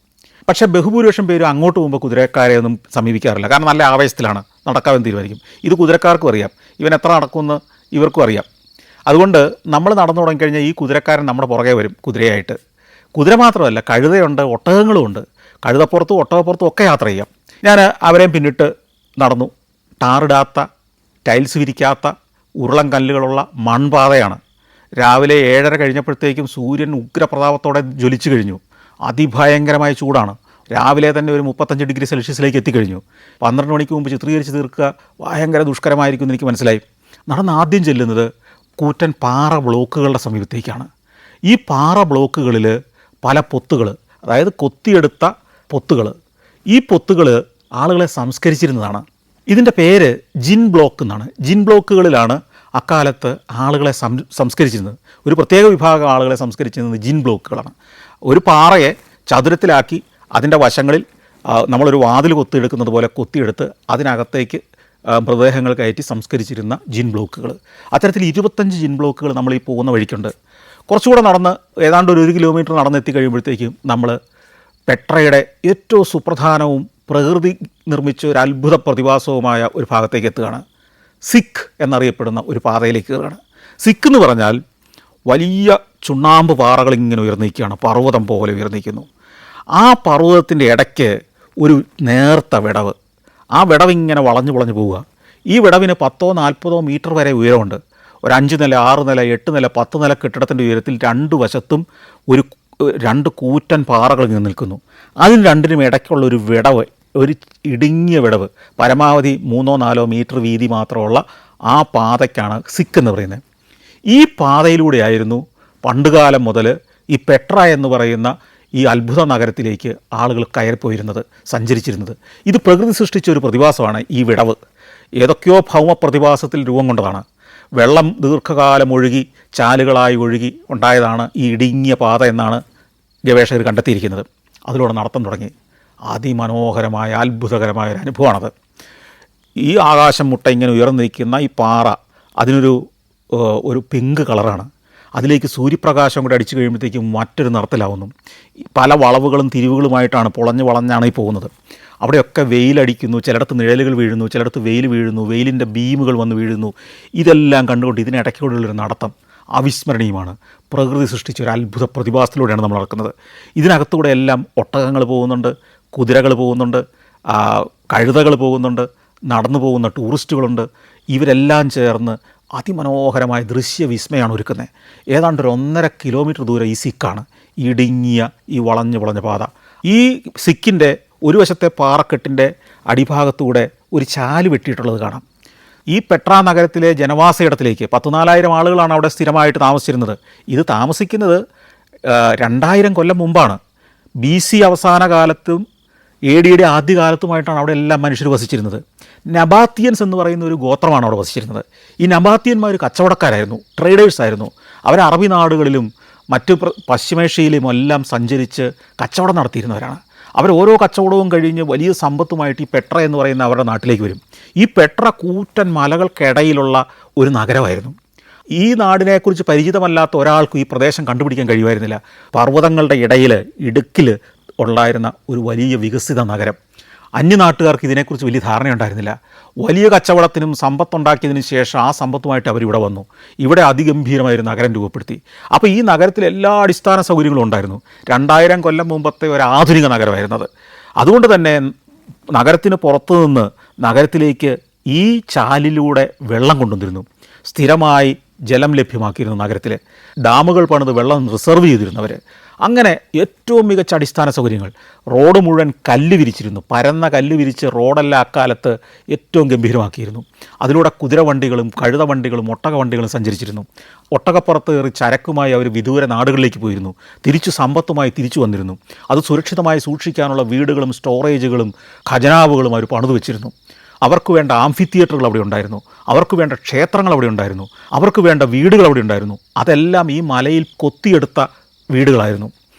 A: പക്ഷേ ബഹുഭൂരിപക്ഷം പേരും അങ്ങോട്ട് പോകുമ്പോൾ കുതിരക്കാരെ ഒന്നും സമീപിക്കാറില്ല. കാരണം നല്ല ആവേശത്തിലാണ്, നടക്കാമെന്ന് തീരുമാനിക്കും. ഇത് കുതിരക്കാർക്കും അറിയാം, ഇവൻ എത്ര നടക്കുമെന്ന് ഇവർക്കും അറിയാം. അതുകൊണ്ട് നമ്മൾ നടന്നു തുടങ്ങിക്കഴിഞ്ഞാൽ ഈ കുതിരക്കാരൻ നമ്മുടെ പുറകെ വരും കുതിരയായിട്ട്. കുതിര മാത്രമല്ല, കഴുതയുണ്ട്, ഒട്ടകങ്ങളുമുണ്ട്. കഴുതപ്പുറത്തും ഒട്ടകപ്പുറത്തും ഒക്കെ യാത്ര ചെയ്യാം. ഞാൻ അവരെയും പിന്നിട്ട് നടന്നു. ടാറിടാത്ത, ടൈൽസ് വിരിക്കാത്ത, ഉരുളൻ കല്ലുകളുള്ള മൺപാതയാണ്. രാവിലെ 7:30 കഴിഞ്ഞപ്പോഴത്തേക്കും സൂര്യൻ ഉഗ്രപ്രതാപത്തോടെ ജ്വലിച്ചു കഴിഞ്ഞു. അതിഭയങ്കരമായ ചൂടാണ്. രാവിലെ തന്നെ ഒരു 35 ഡിഗ്രി സെൽഷ്യസിലേക്ക് എത്തിക്കഴിഞ്ഞു. 12 മണിക്ക് മുമ്പ് ചിത്രീകരിച്ച് തീർക്കുക ഭയങ്കര ദുഷ്കരമായിരിക്കും എന്ന് എനിക്ക് മനസ്സിലായി. നടന്ന് ആദ്യം ചെല്ലുന്നത് കൂറ്റൻ പാറ ബ്ലോക്കുകളുടെ സമീപത്തേക്കാണ്. ഈ പാറ ബ്ലോക്കുകളിൽ പല പൊത്തുകൾ, അതായത് കൊത്തിയെടുത്ത പൊത്തുകൾ. ഈ പൊത്തുകൾ ആളുകളെ സംസ്കരിച്ചിരുന്നതാണ്. ഇതിൻ്റെ പേര് ജിൻ ബ്ലോക്ക് എന്നാണ്. ജിൻ ബ്ലോക്കുകളിലാണ് അക്കാലത്ത് ആളുകളെ സംസ്കരിച്ചിരുന്നത്. ഒരു പ്രത്യേക വിഭാഗം ആളുകളെ സംസ്കരിച്ചിരുന്നത് ജിൻ ബ്ലോക്കുകളാണ്. ഒരു പാറയെ ചതുരത്തിലാക്കി അതിൻ്റെ വശങ്ങളിൽ നമ്മളൊരു വാതിൽ കൊത്തിയെടുക്കുന്നത് പോലെ കൊത്തിയെടുത്ത് അതിനകത്തേക്ക് മൃതദേഹങ്ങൾ കയറ്റി സംസ്കരിച്ചിരുന്ന ജിൻ ബ്ലോക്കുകൾ. അത്തരത്തിൽ 25 ജിൻ ബ്ലോക്കുകൾ നമ്മൾ ഈ പോകുന്ന വഴിക്കുണ്ട്. കുറച്ചുകൂടെ നടന്ന് ഏതാണ്ട് ഒരു 1 കിലോമീറ്റർ നടന്നെത്തി കഴിയുമ്പോഴത്തേക്കും നമ്മൾ പെട്രയുടെ ഏറ്റവും സുപ്രധാനവും പ്രകൃതി നിർമ്മിച്ച ഒരു അത്ഭുത പ്രതിഭാസവുമായ ഒരു ഭാഗത്തേക്ക് എത്തുകയാണ്. സിക്ക് എന്നറിയപ്പെടുന്ന ഒരു പാതയിലേക്ക് കയറുകയാണ്. സിക്ക് എന്ന് പറഞ്ഞാൽ വലിയ ചുണ്ണാമ്പ് പാറകൾ ഇങ്ങനെ ഉയർന്നിരിക്കുകയാണ്, പർവ്വതം പോലെ ഉയർന്നിരിക്കുന്നു. ആ പർവ്വതത്തിൻ്റെ ഇടയ്ക്ക് ഒരു നേർത്ത വിടവ്. ആ വിടവ് ഇങ്ങനെ വളഞ്ഞു പോവുക. ഈ വിടവിന് 10-40 മീറ്റർ വരെ ഉയരമുണ്ട്. ഒരു 5 നില, 6 നില, 8 നില, 10 നില കെട്ടിടത്തിൻ്റെ ഉയരത്തിൽ 2 വശത്തും 2 കൂറ്റൻ പാറകൾ ഇങ്ങനെ നിൽക്കുന്നു. അതിന് രണ്ടിനും ഇടയ്ക്കുള്ള ഒരു വിടവ്, ഒരു ഇടുങ്ങിയ വിടവ്, പരമാവധി 3-4 മീറ്റർ വീതി മാത്രമുള്ള ആ പാതയ്ക്കാണ് സിക്ക് എന്ന് പറയുന്നത്. ഈ പാതയിലൂടെയായിരുന്നു പണ്ടുകാലം മുതൽ ഈ പെട്ര എന്ന് പറയുന്ന ഈ അത്ഭുത നഗരത്തിലേക്ക് ആളുകൾ കയറിപ്പോയിരുന്നത്, സഞ്ചരിച്ചിരുന്നത്. ഇത് പ്രകൃതി സൃഷ്ടിച്ച ഒരു പ്രതിഭാസമാണ് ഈ വിടവ്. ഏതൊക്കെയോ ഭൗമ പ്രതിഭാസത്തിൽ രൂപം കൊണ്ടതാണ്. വെള്ളം ദീർഘകാലം ഒഴുകി ചാലുകളായി ഒഴുകി ഉണ്ടായതാണ് ഈ ഇടുങ്ങിയ പാത എന്നാണ് ഗവേഷകർ കണ്ടെത്തിയിരിക്കുന്നത്. അതിലൂടെ നടത്തം തുടങ്ങി. അതിമനോഹരമായ അത്ഭുതകരമായ ഒരു അനുഭവമാണത്. ഈ ആകാശം മുട്ട ഇങ്ങനെ ഉയർന്നു നിൽക്കുന്ന ഈ പാറ, അതിനൊരു പിങ്ക് കളറാണ്. അതിലേക്ക് സൂര്യപ്രകാശം കൂടെ അടിച്ചു കഴിയുമ്പോഴത്തേക്കും മറ്റൊരു നിറത്തിലാവുന്നു. പല വളവുകളും തിരിവുകളുമായിട്ടാണ് വളഞ്ഞാണ് ഈ പോകുന്നത്. അവിടെയൊക്കെ വെയിലടിക്കുന്നു, ചിലയിടത്ത് നിഴലുകൾ വീഴുന്നു, ചിലയിടത്ത് വെയിൽ വീഴുന്നു, വെയിലിൻ്റെ ബീമുകൾ വന്ന് വീഴുന്നു. ഇതെല്ലാം കണ്ടുകൊണ്ട് ഇതിനിടയ്ക്കൂടെയുള്ളൊരു നടത്തം അവിസ്മരണീയമാണ്. പ്രകൃതി സൃഷ്ടിച്ച ഒരു അത്ഭുത പ്രതിഭാസത്തിലൂടെയാണ് നമ്മൾ നടക്കുന്നത്. ഇതിനകത്തൂടെ എല്ലാം ഒട്ടകങ്ങൾ പോകുന്നുണ്ട്, കുതിരകൾ പോകുന്നുണ്ട്, കഴുതകൾ പോകുന്നുണ്ട്, നടന്നു പോകുന്ന ടൂറിസ്റ്റുകളുണ്ട്. ഇവരെല്ലാം ചേർന്ന് അതിമനോഹരമായ ദൃശ്യവിസ്മയമാണ് ഒരുക്കുന്നത്. ഏതാണ്ട് ഒരു 1.5 കിലോമീറ്റർ ദൂരം ഈ സിക്കാണ്, ഇടുങ്ങിയ ഈ വളഞ്ഞ പാത. ഈ സിക്കിൻ്റെ ഒരു വശത്തെ പാറക്കെട്ടിൻ്റെ അടിഭാഗത്തൂടെ ഒരു ചാല് വെട്ടിയിട്ടുള്ളത് കാണാം. ഈ പെട്ര നഗരത്തിലെ ജനവാസയിടത്തിലേക്ക് 14,000 ആളുകളാണ് അവിടെ സ്ഥിരമായിട്ട് താമസിച്ചിരുന്നത്. ഇത് താമസിക്കുന്നത് 2000 കൊല്ലം മുമ്പാണ്. BC അവസാന കാലത്തും AD ആദ്യകാലത്തുമായിട്ടാണ് അവിടെ എല്ലാം മനുഷ്യർ വസിച്ചിരുന്നത്. നബാത്തിയൻസ് എന്ന് പറയുന്ന ഒരു ഗോത്രമാണ് അവിടെ വസിച്ചിരുന്നത്. ഈ നബാത്തിയന്മാർ കച്ചവടക്കാരായിരുന്നു, ട്രേഡേഴ്സ് ആയിരുന്നു. അവർ അറബി നാടുകളിലും മറ്റ് പശ്ചിമേഷ്യയിലും എല്ലാം സഞ്ചരിച്ച് കച്ചവടം നടത്തിയിരുന്നവരാണ്. അവർ ഓരോ കച്ചവടവും കഴിഞ്ഞ് വലിയ സമ്പത്തുമായിട്ട് ഈ പെട്ര എന്ന് പറയുന്ന അവരുടെ നാട്ടിലേക്ക് വരും. ഈ പെട്ര കൂറ്റൻ മലകൾക്കിടയിലുള്ള ഒരു നഗരമായിരുന്നു. ഈ നാടിനെക്കുറിച്ച് പരിചിതമല്ലാത്ത ഒരാൾക്കും ഈ പ്രദേശം കണ്ടുപിടിക്കാൻ കഴിയുമായിരുന്നില്ല. പർവ്വതങ്ങളുടെ ഇടയിൽ ഇടുക്കിൽ ഉണ്ടായിരുന്ന ഒരു വലിയ വികസിത നഗരം. അന്യനാട്ടുകാർക്ക് ഇതിനെക്കുറിച്ച് വലിയ ധാരണയുണ്ടായിരുന്നില്ല. വലിയ കച്ചവടത്തിനും സമ്പത്തുണ്ടാക്കിയതിന് ശേഷം ആ സമ്പത്തുമായിട്ട് അവരിവിടെ വന്നു. ഇവിടെ അതിഗംഭീരമായൊരു നഗരം രൂപപ്പെടുത്തി. അപ്പോൾ ഈ നഗരത്തിൽ എല്ലാ അടിസ്ഥാന സൗകര്യങ്ങളും ഉണ്ടായിരുന്നു. 2000 കൊല്ലം മുമ്പത്തെ ഒരു ആധുനിക നഗരമായിരുന്നത്. അതുകൊണ്ട് തന്നെ നഗരത്തിന് പുറത്തു നിന്ന് നഗരത്തിലേക്ക് ഈ ചാലിലൂടെ വെള്ളം കൊണ്ടുവന്നിരുന്നു. സ്ഥിരമായി ജലം ലഭ്യമാക്കിയിരുന്നു. നഗരത്തിൽ ഡാമുകൾ പണിത് വെള്ളം റിസർവ് ചെയ്തിരുന്നവർ. അങ്ങനെ ഏറ്റവും മികച്ച അടിസ്ഥാന സൗകര്യങ്ങൾ. റോഡ് മുഴുവൻ കല്ല് വിരിച്ചിരുന്നു. പരന്ന കല്ല് വിരിച്ച് റോഡെല്ലാം അക്കാലത്ത് ഏറ്റവും ഗംഭീരമാക്കിയിരുന്നു. അതിലൂടെ കുതിരവണ്ടികളും കഴുതവണ്ടികളും ഒട്ടകവണ്ടികളും സഞ്ചരിച്ചിരുന്നു. ഒട്ടകപ്പുറത്ത് കയറി ചരക്കുമായി അവർ വിദൂര നാടുകളിലേക്ക് പോയിരുന്നു. തിരിച്ചു സമ്പത്തുമായി തിരിച്ചു വന്നിരുന്നു. അത് സുരക്ഷിതമായി സൂക്ഷിക്കാനുള്ള വീടുകളും സ്റ്റോറേജുകളും ഖജനാവുകളും അവർ പണിതു വെച്ചിരുന്നു. അവർക്ക് വേണ്ട ആംഫി തിയേറ്ററുകൾ അവിടെ ഉണ്ടായിരുന്നു. അവർക്ക് വേണ്ട ക്ഷേത്രങ്ങൾ അവിടെ ഉണ്ടായിരുന്നു. അവർക്ക് വേണ്ട വീടുകൾ അവിടെ ഉണ്ടായിരുന്നു. അതെല്ലാം ഈ മലയിൽ കൊത്തിയെടുത്ത വീടുകളായിരുന്നു.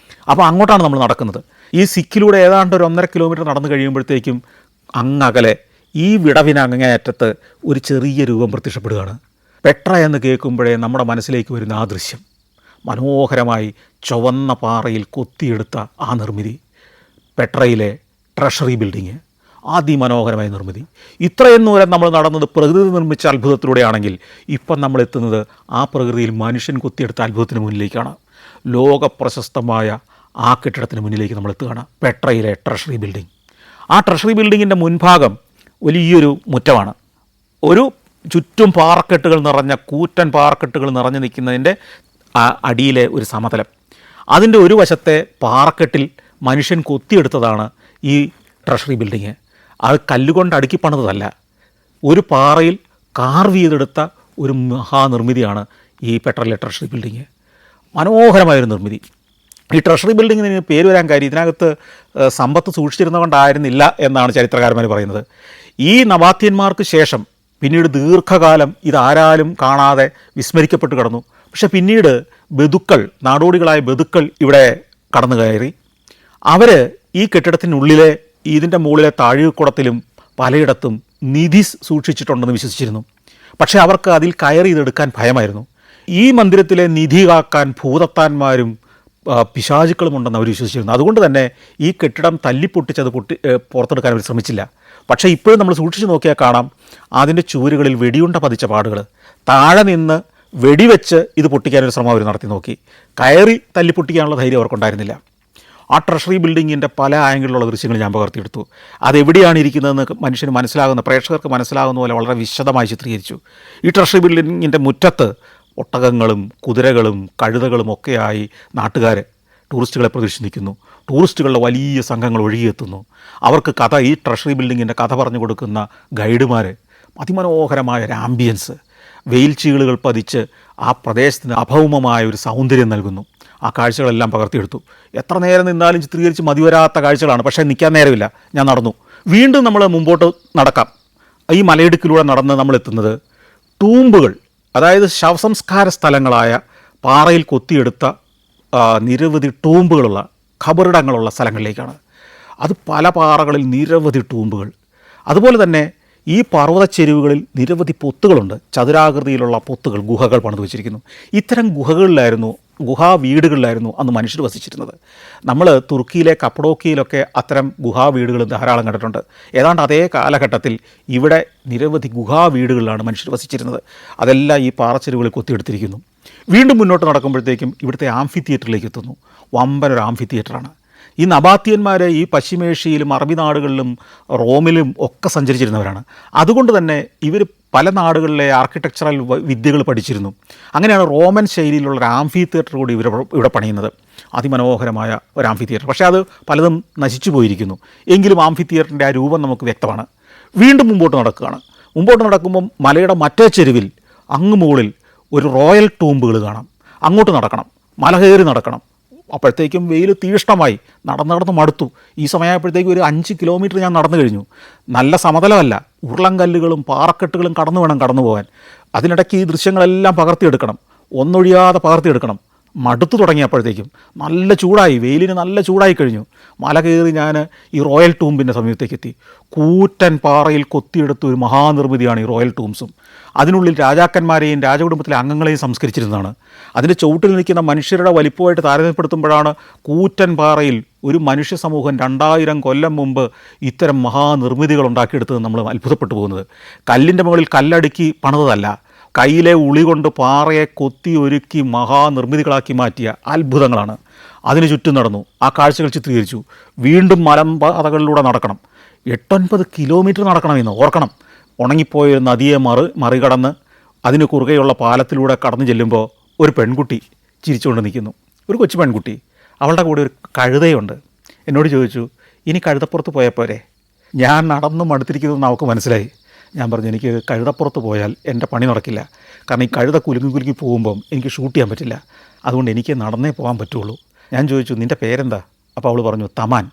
A: അപ്പോൾ അങ്ങോട്ടാണ് നമ്മൾ നടക്കുന്നത്. ഈ സിക്കിലൂടെ ഏതാണ്ട് ഒരു 1.5 കിലോമീറ്റർ നടന്നു കഴിയുമ്പോഴത്തേക്കും അങ്ങകലെ ഈ വിടവിനങ്ങേയറ്റത്ത് ഒരു ചെറിയ രൂപം പ്രത്യക്ഷപ്പെടുകയാണ്. പെട്ര എന്ന് കേൾക്കുമ്പോഴേ നമ്മുടെ മനസ്സിലേക്ക് വരുന്ന ആ ദൃശ്യം, മനോഹരമായി ചുവന്ന പാറയിൽ കൊത്തിയെടുത്ത ആ നിർമ്മിതി, പെട്രയിലെ ട്രഷറി ബിൽഡിങ്, അതിമനോഹരമായ നിർമ്മിതി. ഇത്രയും ദൂരം നമ്മൾ നടന്നത് പ്രകൃതി നിർമ്മിച്ച അത്ഭുതത്തിലൂടെയാണെങ്കിൽ ഇപ്പം നമ്മൾ എത്തുന്നത് ആ പ്രകൃതിയിൽ മനുഷ്യൻ കൊത്തിയെടുത്ത അത്ഭുതത്തിന് മുന്നിലേക്കാണ്. ലോകപ്രശസ്തമായ ആ കെട്ടിടത്തിന് മുന്നിലേക്ക് നമ്മൾ എത്തുകയാണ്. പെട്രയിലെ ട്രഷറി ബിൽഡിംഗ്. ആ ട്രഷറി ബിൽഡിങ്ങിൻ്റെ മുൻഭാഗം വലിയൊരു മുറ്റമാണ്. ഒരു ചുറ്റും പാറക്കെട്ടുകൾ നിറഞ്ഞ കൂറ്റൻ പാറക്കെട്ടുകൾ നിറഞ്ഞു നിൽക്കുന്നതിൻ്റെ അടിയിലെ ഒരു സമതലം. അതിൻ്റെ ഒരു വശത്തെ പാറക്കെട്ടിൽ മനുഷ്യൻ കൊത്തിയെടുത്തതാണ് ഈ ട്രഷറി ബിൽഡിങ്. അത് കല്ലുകൊണ്ട് അടുക്കി പണിതതല്ല. ഒരു പാറയിൽ കാർവ് ചെയ്തെടുത്ത ഒരു മഹാനിർമ്മിതിയാണ് ഈ പെട്രയിലെ ട്രഷറി ബിൽഡിങ്. മനോഹരമായൊരു നിർമ്മിതി. ഈ ട്രഷറി ബിൽഡിങ്ങിന് പേര് വരാൻ കാര്യം ഇതിനകത്ത് സമ്പത്ത് സൂക്ഷിച്ചിരുന്നതുകൊണ്ടായിരുന്നില്ല എന്നാണ് ചരിത്രകാരന്മാർ പറയുന്നത്. ഈ നബാത്യന്മാർക്ക് ശേഷം പിന്നീട് ദീർഘകാലം ഇതാരാലും കാണാതെ വിസ്മരിക്കപ്പെട്ട് കിടന്നു. പക്ഷെ പിന്നീട് ബതുക്കൾ, നാടോടികളായ ബതുക്കൾ ഇവിടെ കടന്നു കയറി. അവർ ഈ കെട്ടിടത്തിനുള്ളിലെ ഇതിൻ്റെ മുകളിലെ താഴികക്കുടത്തിലും പലയിടത്തും നിധി സൂക്ഷിച്ചിട്ടുണ്ടെന്ന് വിശ്വസിച്ചിരുന്നു. പക്ഷേ അവർക്ക് അതിൽ കയറി ഇതെടുക്കാൻ ഭയമായിരുന്നു. ഈ മന്ദിരത്തിലെ നിധി കാക്കാൻ ഭൂതത്താന്മാരും പിശാചുക്കളും ഉണ്ടെന്ന് അവർ വിശ്വസിച്ചിരുന്നു. അതുകൊണ്ട് തന്നെ ഈ കെട്ടിടം തല്ലിപ്പൊട്ടിച്ചത് പുറത്തെടുക്കാൻ അവർ ശ്രമിച്ചില്ല. പക്ഷേ ഇപ്പോഴും നമ്മൾ സൂക്ഷിച്ച് നോക്കിയാൽ കാണാം അതിൻ്റെ ചുവരുകളിൽ വെടിയുണ്ട പതിച്ച പാടുകൾ. താഴെ നിന്ന് വെടിവെച്ച് ഇത് പൊട്ടിക്കാനൊരു ശ്രമം അവർ നടത്തി നോക്കി. കയറി തല്ലിപ്പൊട്ടിക്കാനുള്ള ധൈര്യം അവർക്കുണ്ടായിരുന്നില്ല. ആ ട്രഷറി ബിൽഡിങ്ങിൻ്റെ പല ആംഗിളിലുള്ള ദൃശ്യങ്ങൾ ഞാൻ പകർത്തിയെടുത്തു. അതെവിടെയാണ് ഇരിക്കുന്നതെന്ന് മനുഷ്യന് മനസ്സിലാകുന്ന, പ്രേക്ഷകർക്ക് മനസ്സിലാകുന്ന പോലെ വളരെ വിശദമായി ചിത്രീകരിച്ചു. ഈ ട്രഷറി ബിൽഡിങ്ങിൻ്റെ മുറ്റത്ത് ഒട്ടകങ്ങളും കുതിരകളും കഴുതകളും ഒക്കെയായി നാട്ടുകാർ ടൂറിസ്റ്റുകളെ പ്രതീക്ഷിച്ച് നിൽക്കുന്നു. ടൂറിസ്റ്റുകളുടെ വലിയ സംഘങ്ങൾ ഒഴുകിയെത്തുന്നു. അവർക്ക് ഈ ട്രഷറി ബിൽഡിങ്ങിൻ്റെ കഥ പറഞ്ഞു കൊടുക്കുന്ന ഗൈഡുമാർ, അതിമനോഹരമായ ഒരു ആംബിയൻസ്, വെയിൽ ചീളുകൾ പതിച്ച് ആ പ്രദേശത്തിന് അഭൗമമായ ഒരു സൗന്ദര്യം നൽകുന്നു. ആ കാഴ്ചകളെല്ലാം പകർത്തിയെടുത്തു. എത്ര നേരം നിന്നാലും ചിത്രീകരിച്ച് മതിവരാത്ത കാഴ്ചകളാണ്. പക്ഷേ നിൽക്കാൻ നേരമില്ല. ഞാൻ നടന്നു. വീണ്ടും നമ്മൾ മുമ്പോട്ട് നടക്കാം. ഈ മലയിടുക്കിലൂടെ നടന്ന് നമ്മൾ എത്തുന്നത് ടൂമ്പുകൾ, അതായത് ശവസംസ്കാര സ്ഥലങ്ങളായ പാറയിൽ കൊത്തിയെടുത്ത നിരവധി ടൂമ്പുകളുള്ള ഖബറിടങ്ങളുള്ള സ്ഥലങ്ങളിലേക്കാണ്. അത് പല പാറകളിൽ നിരവധി ടൂമ്പുകൾ. അതുപോലെ തന്നെ ഈ പർവ്വതച്ചെരുവുകളിൽ നിരവധി പൊത്തുകളുണ്ട്. ചതുരാകൃതിയിലുള്ള പൊത്തുകൾ, ഗുഹകൾ പണിതു വച്ചിരിക്കുന്നു. ഇത്തരം ഗുഹാ വീടുകളിലായിരുന്നു അന്ന് മനുഷ്യർ വസിച്ചിരുന്നത്. നമ്മൾ തുർക്കിയിലെ കപ്പഡോക്കിയയിലൊക്കെ അത്തരം ഗുഹാ വീടുകൾ ധാരാളം കണ്ടിട്ടുണ്ട്. ഏതാണ്ട് അതേ കാലഘട്ടത്തിൽ ഇവിടെ നിരവധി ഗുഹാ വീടുകളിലാണ് മനുഷ്യർ വസിച്ചിരുന്നത്. അതെല്ലാം ഈ പാറച്ചെരുവുകളിൽ കൊത്തിയെടുത്തിരിക്കുന്നു. വീണ്ടും മുന്നോട്ട് നടക്കുമ്പോഴത്തേക്കും ഇവിടുത്തെ ആംഫി തിയേറ്ററിലേക്ക് എത്തുന്നു. വമ്പനൊരു ആംഫി തിയേറ്ററാണ്. ഈ നബാത്യന്മാർ ഈ പശ്ചിമേഷ്യയിലും അറബി നാടുകളിലും റോമിലും ഒക്കെ സഞ്ചരിച്ചിരുന്നവരാണ്. അതുകൊണ്ട് തന്നെ ഇവർ പല നാടുകളിലെ ആർക്കിടെക്ചറൽ വിദ്യകൾ പഠിച്ചിരുന്നു. അങ്ങനെയാണ് റോമൻ ശൈലിയിലുള്ള ഒരു ആംഫി തിയേറ്റർ കൂടി ഇവിടെ പണിയുന്നത്. അതിമനോഹരമായ ഒരു ആംഫി തിയേറ്റർ. പക്ഷേ അത് പലതും നശിച്ചു പോയിരിക്കുന്നു. എങ്കിലും ആംഫി തിയേറ്ററിൻ്റെ ആ രൂപം നമുക്ക് വ്യക്തമാണ്. വീണ്ടും മുമ്പോട്ട് നടക്കുകയാണ്. മുമ്പോട്ട് നടക്കുമ്പം മലയുടെ മറ്റേ ചെരുവിൽ അങ്ങ് മുകളിൽ ഒരു റോയൽ ടൂമ്പുകൾ കാണാം. അങ്ങോട്ട് നടക്കണം, മല കയറി നടക്കണം. അപ്പോഴത്തേക്കും വെയിൽ തീഷ്ണമായി. നടന്ന് മടുത്തു. ഈ സമയമായപ്പോഴത്തേക്കും ഒരു 5 കിലോമീറ്റർ ഞാൻ നടന്നു കഴിഞ്ഞു. നല്ല സമതലമല്ല, ഉരുളൻകല്ലുകളും പാറക്കെട്ടുകളും കടന്നു വേണം കടന്നു പോകാൻ. അതിനിടയ്ക്ക് ഈ ദൃശ്യങ്ങളെല്ലാം പകർത്തിയെടുക്കണം, ഒന്നൊഴിയാതെ പകർത്തിയെടുക്കണം. മടുത്തു തുടങ്ങിയപ്പോഴത്തേക്കും നല്ല ചൂടായി, വെയിലിന് നല്ല ചൂടായി കഴിഞ്ഞു. മല കയറി ഞാൻ ഈ റോയൽ ടൂമ്പിൻ്റെ സമീപത്തേക്ക് എത്തി. കൂറ്റൻ പാറയിൽ കൊത്തിയെടുത്ത ഒരു മഹാനിർമ്മിതിയാണ് ഈ റോയൽ ടൂംസും. അതിനുള്ളിൽ രാജാക്കന്മാരെയും രാജകുടുംബത്തിലെ അംഗങ്ങളെയും സംസ്കരിച്ചിരുന്നതാണ്. അതിൻ്റെ ചുവട്ടിൽ നിൽക്കുന്ന മനുഷ്യരുടെ വലിപ്പമായിട്ട് താരതമ്യപ്പെടുത്തുമ്പോഴാണ് കൂറ്റൻ പാറയിൽ ഒരു മനുഷ്യ സമൂഹം 2000 കൊല്ലം മുമ്പ് ഇത്തരം മഹാനിർമ്മിതികൾ ഉണ്ടാക്കിയെടുത്തത് നമ്മൾ അത്ഭുതപ്പെട്ടു പോകുന്നത്. കല്ലിൻ്റെ മുകളിൽ കല്ലടുക്കി പണിതതല്ല, കയ്യിലെ ഉളി കൊണ്ട് പാറയെ കൊത്തി ഒരുക്കി മഹാനിർമ്മിതികളാക്കി മാറ്റിയ അത്ഭുതങ്ങളാണ്. അതിന് ചുറ്റും നടന്നു, ആ കാഴ്ചകൾ ചിത്രീകരിച്ചു. വീണ്ടും മലമ്പാതകളിലൂടെ നടക്കണം, 8-9 കിലോമീറ്റർ നടക്കണമെന്ന് ഓർക്കണം. ഉണങ്ങിപ്പോയ നദിയെ മറികടന്ന് അതിന് കുറുകെയുള്ള പാലത്തിലൂടെ കടന്നു ചെല്ലുമ്പോൾ ഒരു പെൺകുട്ടി ചിരിച്ചുകൊണ്ട് നിൽക്കുന്നു, ഒരു കൊച്ചു പെൺകുട്ടി. അവളുടെ കൂടെ ഒരു കഴുതയുണ്ട്. എന്നോട് ചോദിച്ചു, ഇനി കഴുതപ്പുറത്ത് പോയാൽ പോരെ? ഞാൻ നടന്നു മടുത്തിരിക്കുന്നതെന്ന് അവൾക്ക് മനസ്സിലായി. ഞാൻ പറഞ്ഞു, എനിക്ക് കഴുതപ്പുറത്ത് പോയാൽ എൻ്റെ പണി നടക്കില്ല. കാരണം ഈ കഴുത കുലുങ്ങി പോകുമ്പം എനിക്ക് ഷൂട്ട് ചെയ്യാൻ പറ്റില്ല. അതുകൊണ്ട് എനിക്ക് നടന്നേ പോകാൻ പറ്റുള്ളൂ. ഞാൻ ചോദിച്ചു, നിൻ്റെ പേരെന്താ? അപ്പോൾ അവൾ പറഞ്ഞു, തമാൻ.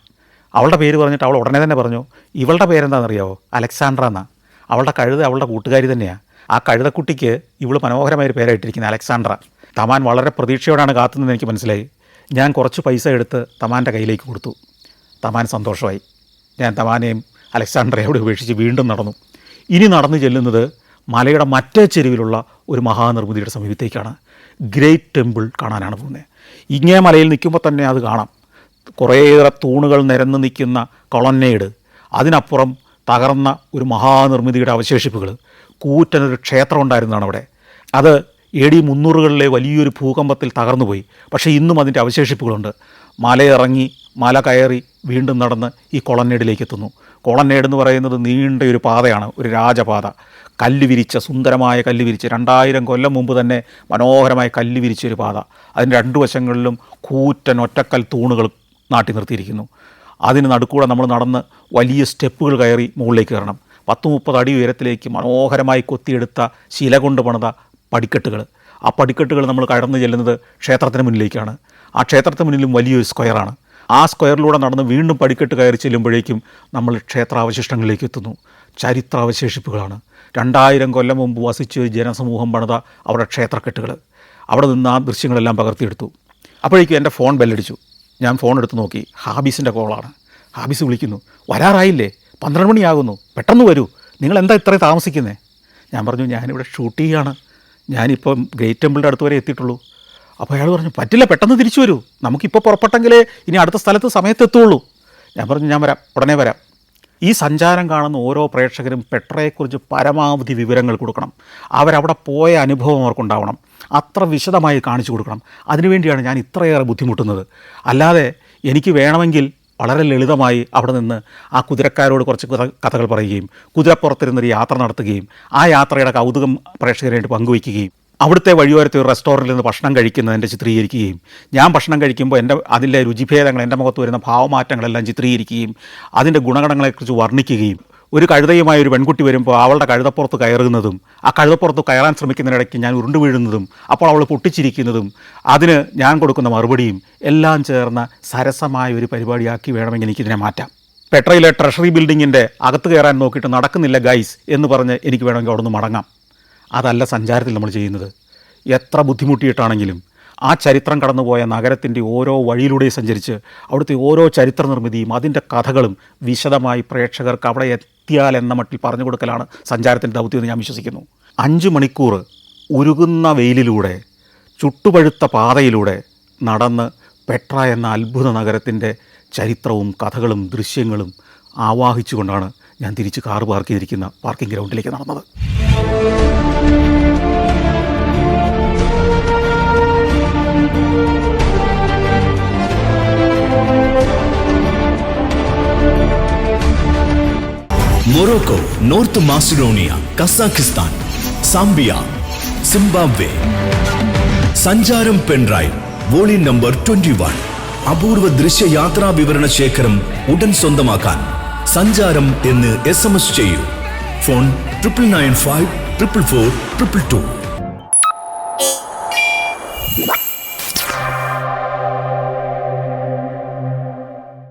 A: അവളുടെ പേര് പറഞ്ഞിട്ട് അവൾ ഉടനെ തന്നെ പറഞ്ഞു, ഇവളുടെ പേരെന്താണെന്നറിയാവോ? അലക്സാണ്ട്ര എന്നാണ്. അവളുടെ കഴുത അവളുടെ കൂട്ടുകാരി തന്നെയാണ്. ആ കഴുതക്കുട്ടിക്ക് ഇവൾ മനോഹരമായൊരു പേരായിട്ടിരിക്കുന്നത് അലക്സാണ്ട്ര. തമാൻ വളരെ പ്രതീക്ഷയോടാണ് കാത്തുനിന്ന് എനിക്ക് മനസ്സിലായി. ഞാൻ കുറച്ച് പൈസ എടുത്ത് തമാൻ്റെ കയ്യിലേക്ക് കൊടുത്തു. തമാൻ സന്തോഷമായി. ഞാൻ തമാനെയും അലക്സാണ്ട്രയെ അവിടെ ഉപേക്ഷിച്ച് വീണ്ടും നടന്നു. ഇനി നടന്നു ചെല്ലുന്നത് മലയുടെ മറ്റേ ചെരുവിലുള്ള ഒരു മഹാനിർമ്മിതിയുടെ സമീപത്തേക്കാണ്. ഗ്രേറ്റ് ടെമ്പിൾ കാണാനാണ് പോകുന്നത്. ഇങ്ങേ മലയിൽ നിൽക്കുമ്പോൾ തന്നെ അത് കാണാം. കുറേയേറെ തൂണുകൾ നിരന്ന് നിൽക്കുന്ന കൊളന്നേഡ്, അതിനപ്പുറം തകർന്ന ഒരു മഹാനിർമ്മിതിയുടെ അവശേഷിപ്പുകൾ. കൂറ്റനൊരു ക്ഷേത്രം ഉണ്ടായിരുന്നതാണ് അവിടെ. അത് AD 300കളിലെ വലിയൊരു ഭൂകമ്പത്തിൽ തകർന്നുപോയി. പക്ഷേ ഇന്നും അതിൻ്റെ അവശേഷിപ്പുകളുണ്ട്. മലയിറങ്ങി മല കയറി വീണ്ടും നടന്ന് ഈ കൊളന്നേഡിലേക്ക് എത്തുന്നു. കൊളന്നേഡ് എന്ന് പറയുന്നത് നീണ്ട ഒരു പാതയാണ്, ഒരു രാജപാത. കല്ല് വിരിച്ച, സുന്ദരമായ കല്ല് വിരിച്ച് 2000 കൊല്ലം മുമ്പ് തന്നെ മനോഹരമായ കല്ല് വിരിച്ചൊരു പാത. അതിൻ്റെ 2 വശങ്ങളിലും കൂറ്റൻ ഒറ്റക്കൽ തൂണുകൾ നാട്ടി നിർത്തിയിരിക്കുന്നു. അതിന് നടുക്കൂടെ നമ്മൾ നടന്ന് വലിയ സ്റ്റെപ്പുകൾ കയറി മുകളിലേക്ക് കയറണം. 10-30 അടി ഉയരത്തിലേക്ക് മനോഹരമായി കൊത്തിയെടുത്ത ശില കൊണ്ട് പണിത പടിക്കെട്ടുകൾ. ആ പടിക്കെട്ടുകൾ നമ്മൾ കടന്നു ചെല്ലുന്നത് ക്ഷേത്രത്തിന് മുന്നിലേക്കാണ്. ആ ക്ഷേത്രത്തിന് മുന്നിലും വലിയൊരു സ്ക്വയറാണ്. ആ സ്ക്വയറിലൂടെ നടന്ന് വീണ്ടും പടിക്കെട്ട് കയറി ചെല്ലുമ്പോഴേക്കും നമ്മൾ ക്ഷേത്രാവശിഷ്ടങ്ങളിലേക്ക് എത്തുന്നു. ചരിത്രാവശേഷിപ്പുകളാണ്. 2000 കൊല്ലം മുമ്പ് വസിച്ച ഒരു ജനസമൂഹം പണിത അവരുടെ ക്ഷേത്രക്കെട്ടുകൾ. അവിടെ നിന്ന് ആ ദൃശ്യങ്ങളെല്ലാം പകർത്തിയെടുത്തു. അപ്പോഴേക്കും എൻ്റെ ഫോൺ ബെല്ലടിച്ചു. ഞാൻ ഫോൺ എടുത്ത് നോക്കി. ഹാബീസിൻ്റെ കോളാണ്. ഹാബീസ് വിളിക്കുന്നു, വരാറായില്ലേ? 12 മണിയാകുന്നു, പെട്ടെന്ന് വരൂ, നിങ്ങൾ എന്താ ഇത്രയും താമസിക്കുന്നത്? ഞാൻ പറഞ്ഞു, ഞാനിവിടെ ഷൂട്ട് ചെയ്യുകയാണ്, ഞാനിപ്പം ഗ്രേറ്റ് ടെമ്പിളിൻ്റെ അടുത്ത് വരെ എത്തിയിട്ടുള്ളൂ. അപ്പോൾ അയാൾ പറഞ്ഞു, പറ്റില്ല, പെട്ടെന്ന് തിരിച്ചു വരൂ, നമുക്കിപ്പോൾ പുറപ്പെട്ടെങ്കിലേ ഇനി അടുത്ത സ്ഥലത്ത് സമയത്തെത്തുള്ളൂ. ഞാൻ പറഞ്ഞു, ഞാൻ വരാം, ഉടനെ വരാം. ഈ സഞ്ചാരം കാണുന്ന ഓരോ പ്രേക്ഷകരും പെട്രയെക്കുറിച്ച് പരമാവധി വിവരങ്ങൾ കൊടുക്കണം. അവരവിടെ പോയ അനുഭവം അവർക്കുണ്ടാവണം. അത്ര വിശദമായി കാണിച്ചു കൊടുക്കണം. അതിനുവേണ്ടിയാണ് ഞാൻ ഇത്രയേറെ ബുദ്ധിമുട്ടുന്നത്. അല്ലാതെ എനിക്ക് വേണമെങ്കിൽ വളരെ ലളിതമായി അവിടെ നിന്ന് ആ കുതിരക്കാരോട് കുറച്ച് കഥകൾ പറയുകയും കുതിരപ്പുറത്തിരുന്നൊരു യാത്ര നടത്തുകയും ആ യാത്രയുടെ കൗതുകം പ്രേക്ഷകരായിട്ട് പങ്കുവയ്ക്കുകയും അവിടുത്തെ വഴിയോരത്തെ ഒരു റെസ്റ്റോറൻറ്റിൽ നിന്ന് ഭക്ഷണം കഴിക്കുന്നതിൻ്റെ ചിത്രീകരിക്കുകയും ഞാൻ ഭക്ഷണം കഴിക്കുമ്പോൾ അതിലെ രുചിഭേദങ്ങൾ, എൻ്റെ മുഖത്ത് വരുന്ന ഭാവമാറ്റങ്ങളെല്ലാം ചിത്രീകരിക്കുകയും അതിൻ്റെ ഗുണഗണങ്ങളെക്കുറിച്ച് വർണ്ണിക്കുകയും ഒരു കഴുതയുമായ ഒരു പെൺകുട്ടി വരുമ്പോൾ അവളുടെ കഴുതപ്പുറത്ത് കയറുന്നതും ആ കഴുതപ്പുറത്ത് കയറാൻ ശ്രമിക്കുന്നതിനിടയ്ക്ക് ഞാൻ ഉരുണ്ടു വീഴുന്നതും അപ്പോൾ അവൾ പൊട്ടിച്ചിരിക്കുന്നതും അതിന് ഞാൻ കൊടുക്കുന്ന മറുപടിയും എല്ലാം ചേർന്ന സരസമായ ഒരു പരിപാടിയാക്കി വേണമെങ്കിൽ എനിക്കിതിനെ മാറ്റാം. പെട്രയിലെ ട്രഷറി ബിൽഡിങ്ങിൻ്റെ അകത്ത് കയറാൻ നോക്കിയിട്ട് നടക്കുന്നില്ല ഗൈസ് എന്ന് പറഞ്ഞ് എനിക്ക് വേണമെങ്കിൽ അവിടെ നിന്ന് മടങ്ങാം. അതല്ല സഞ്ചാരത്തിൽ നമ്മൾ ചെയ്യുന്നത്. എത്ര ബുദ്ധിമുട്ടിയിട്ടാണെങ്കിലും ആ ചരിത്രം കടന്നുപോയ നഗരത്തിൻ്റെ ഓരോ വഴിയിലൂടെ സഞ്ചരിച്ച് അവിടുത്തെ ഓരോ ചരിത്ര നിർമ്മിതിയും അതിൻ്റെ കഥകളും വിശദമായി പ്രേക്ഷകർക്ക് അവിടെ എത്തിയാൽ എന്ന മട്ടിൽ പറഞ്ഞു കൊടുക്കലാണ് സഞ്ചാരത്തിൻ്റെ ദൗത്യമെന്ന് ഞാൻ വിശ്വസിക്കുന്നു. 5 മണിക്കൂർ ഉരുകുന്ന വെയിലിലൂടെ ചുട്ടുപഴുത്ത പാതയിലൂടെ നടന്ന് പെട്ര എന്ന അത്ഭുത നഗരത്തിൻ്റെ ചരിത്രവും കഥകളും ദൃശ്യങ്ങളും ആവാഹിച്ചുകൊണ്ടാണ് ഞാൻ തിരിച്ച് കാറ് പാർക്ക് ചെയ്തിരിക്കുന്ന പാർക്കിംഗ് ഗ്രൗണ്ടിലേക്ക് നടന്നത്.
B: Morocco, north Macedonia, Kazakhstan, Zambia, Zimbabwe. സഞ്ചാരം പെൻഡ്രൈവ് വോളിയം നമ്പർ 21. അപൂർവ ദൃശ്യയാത്രാ വിവരണ ശേഖരം ഉടൻ സ്വന്തമാക്കാൻ സഞ്ചാരം എന്ന് SMS ചെയ്യൂ. ഫോൺ 9995 444 222.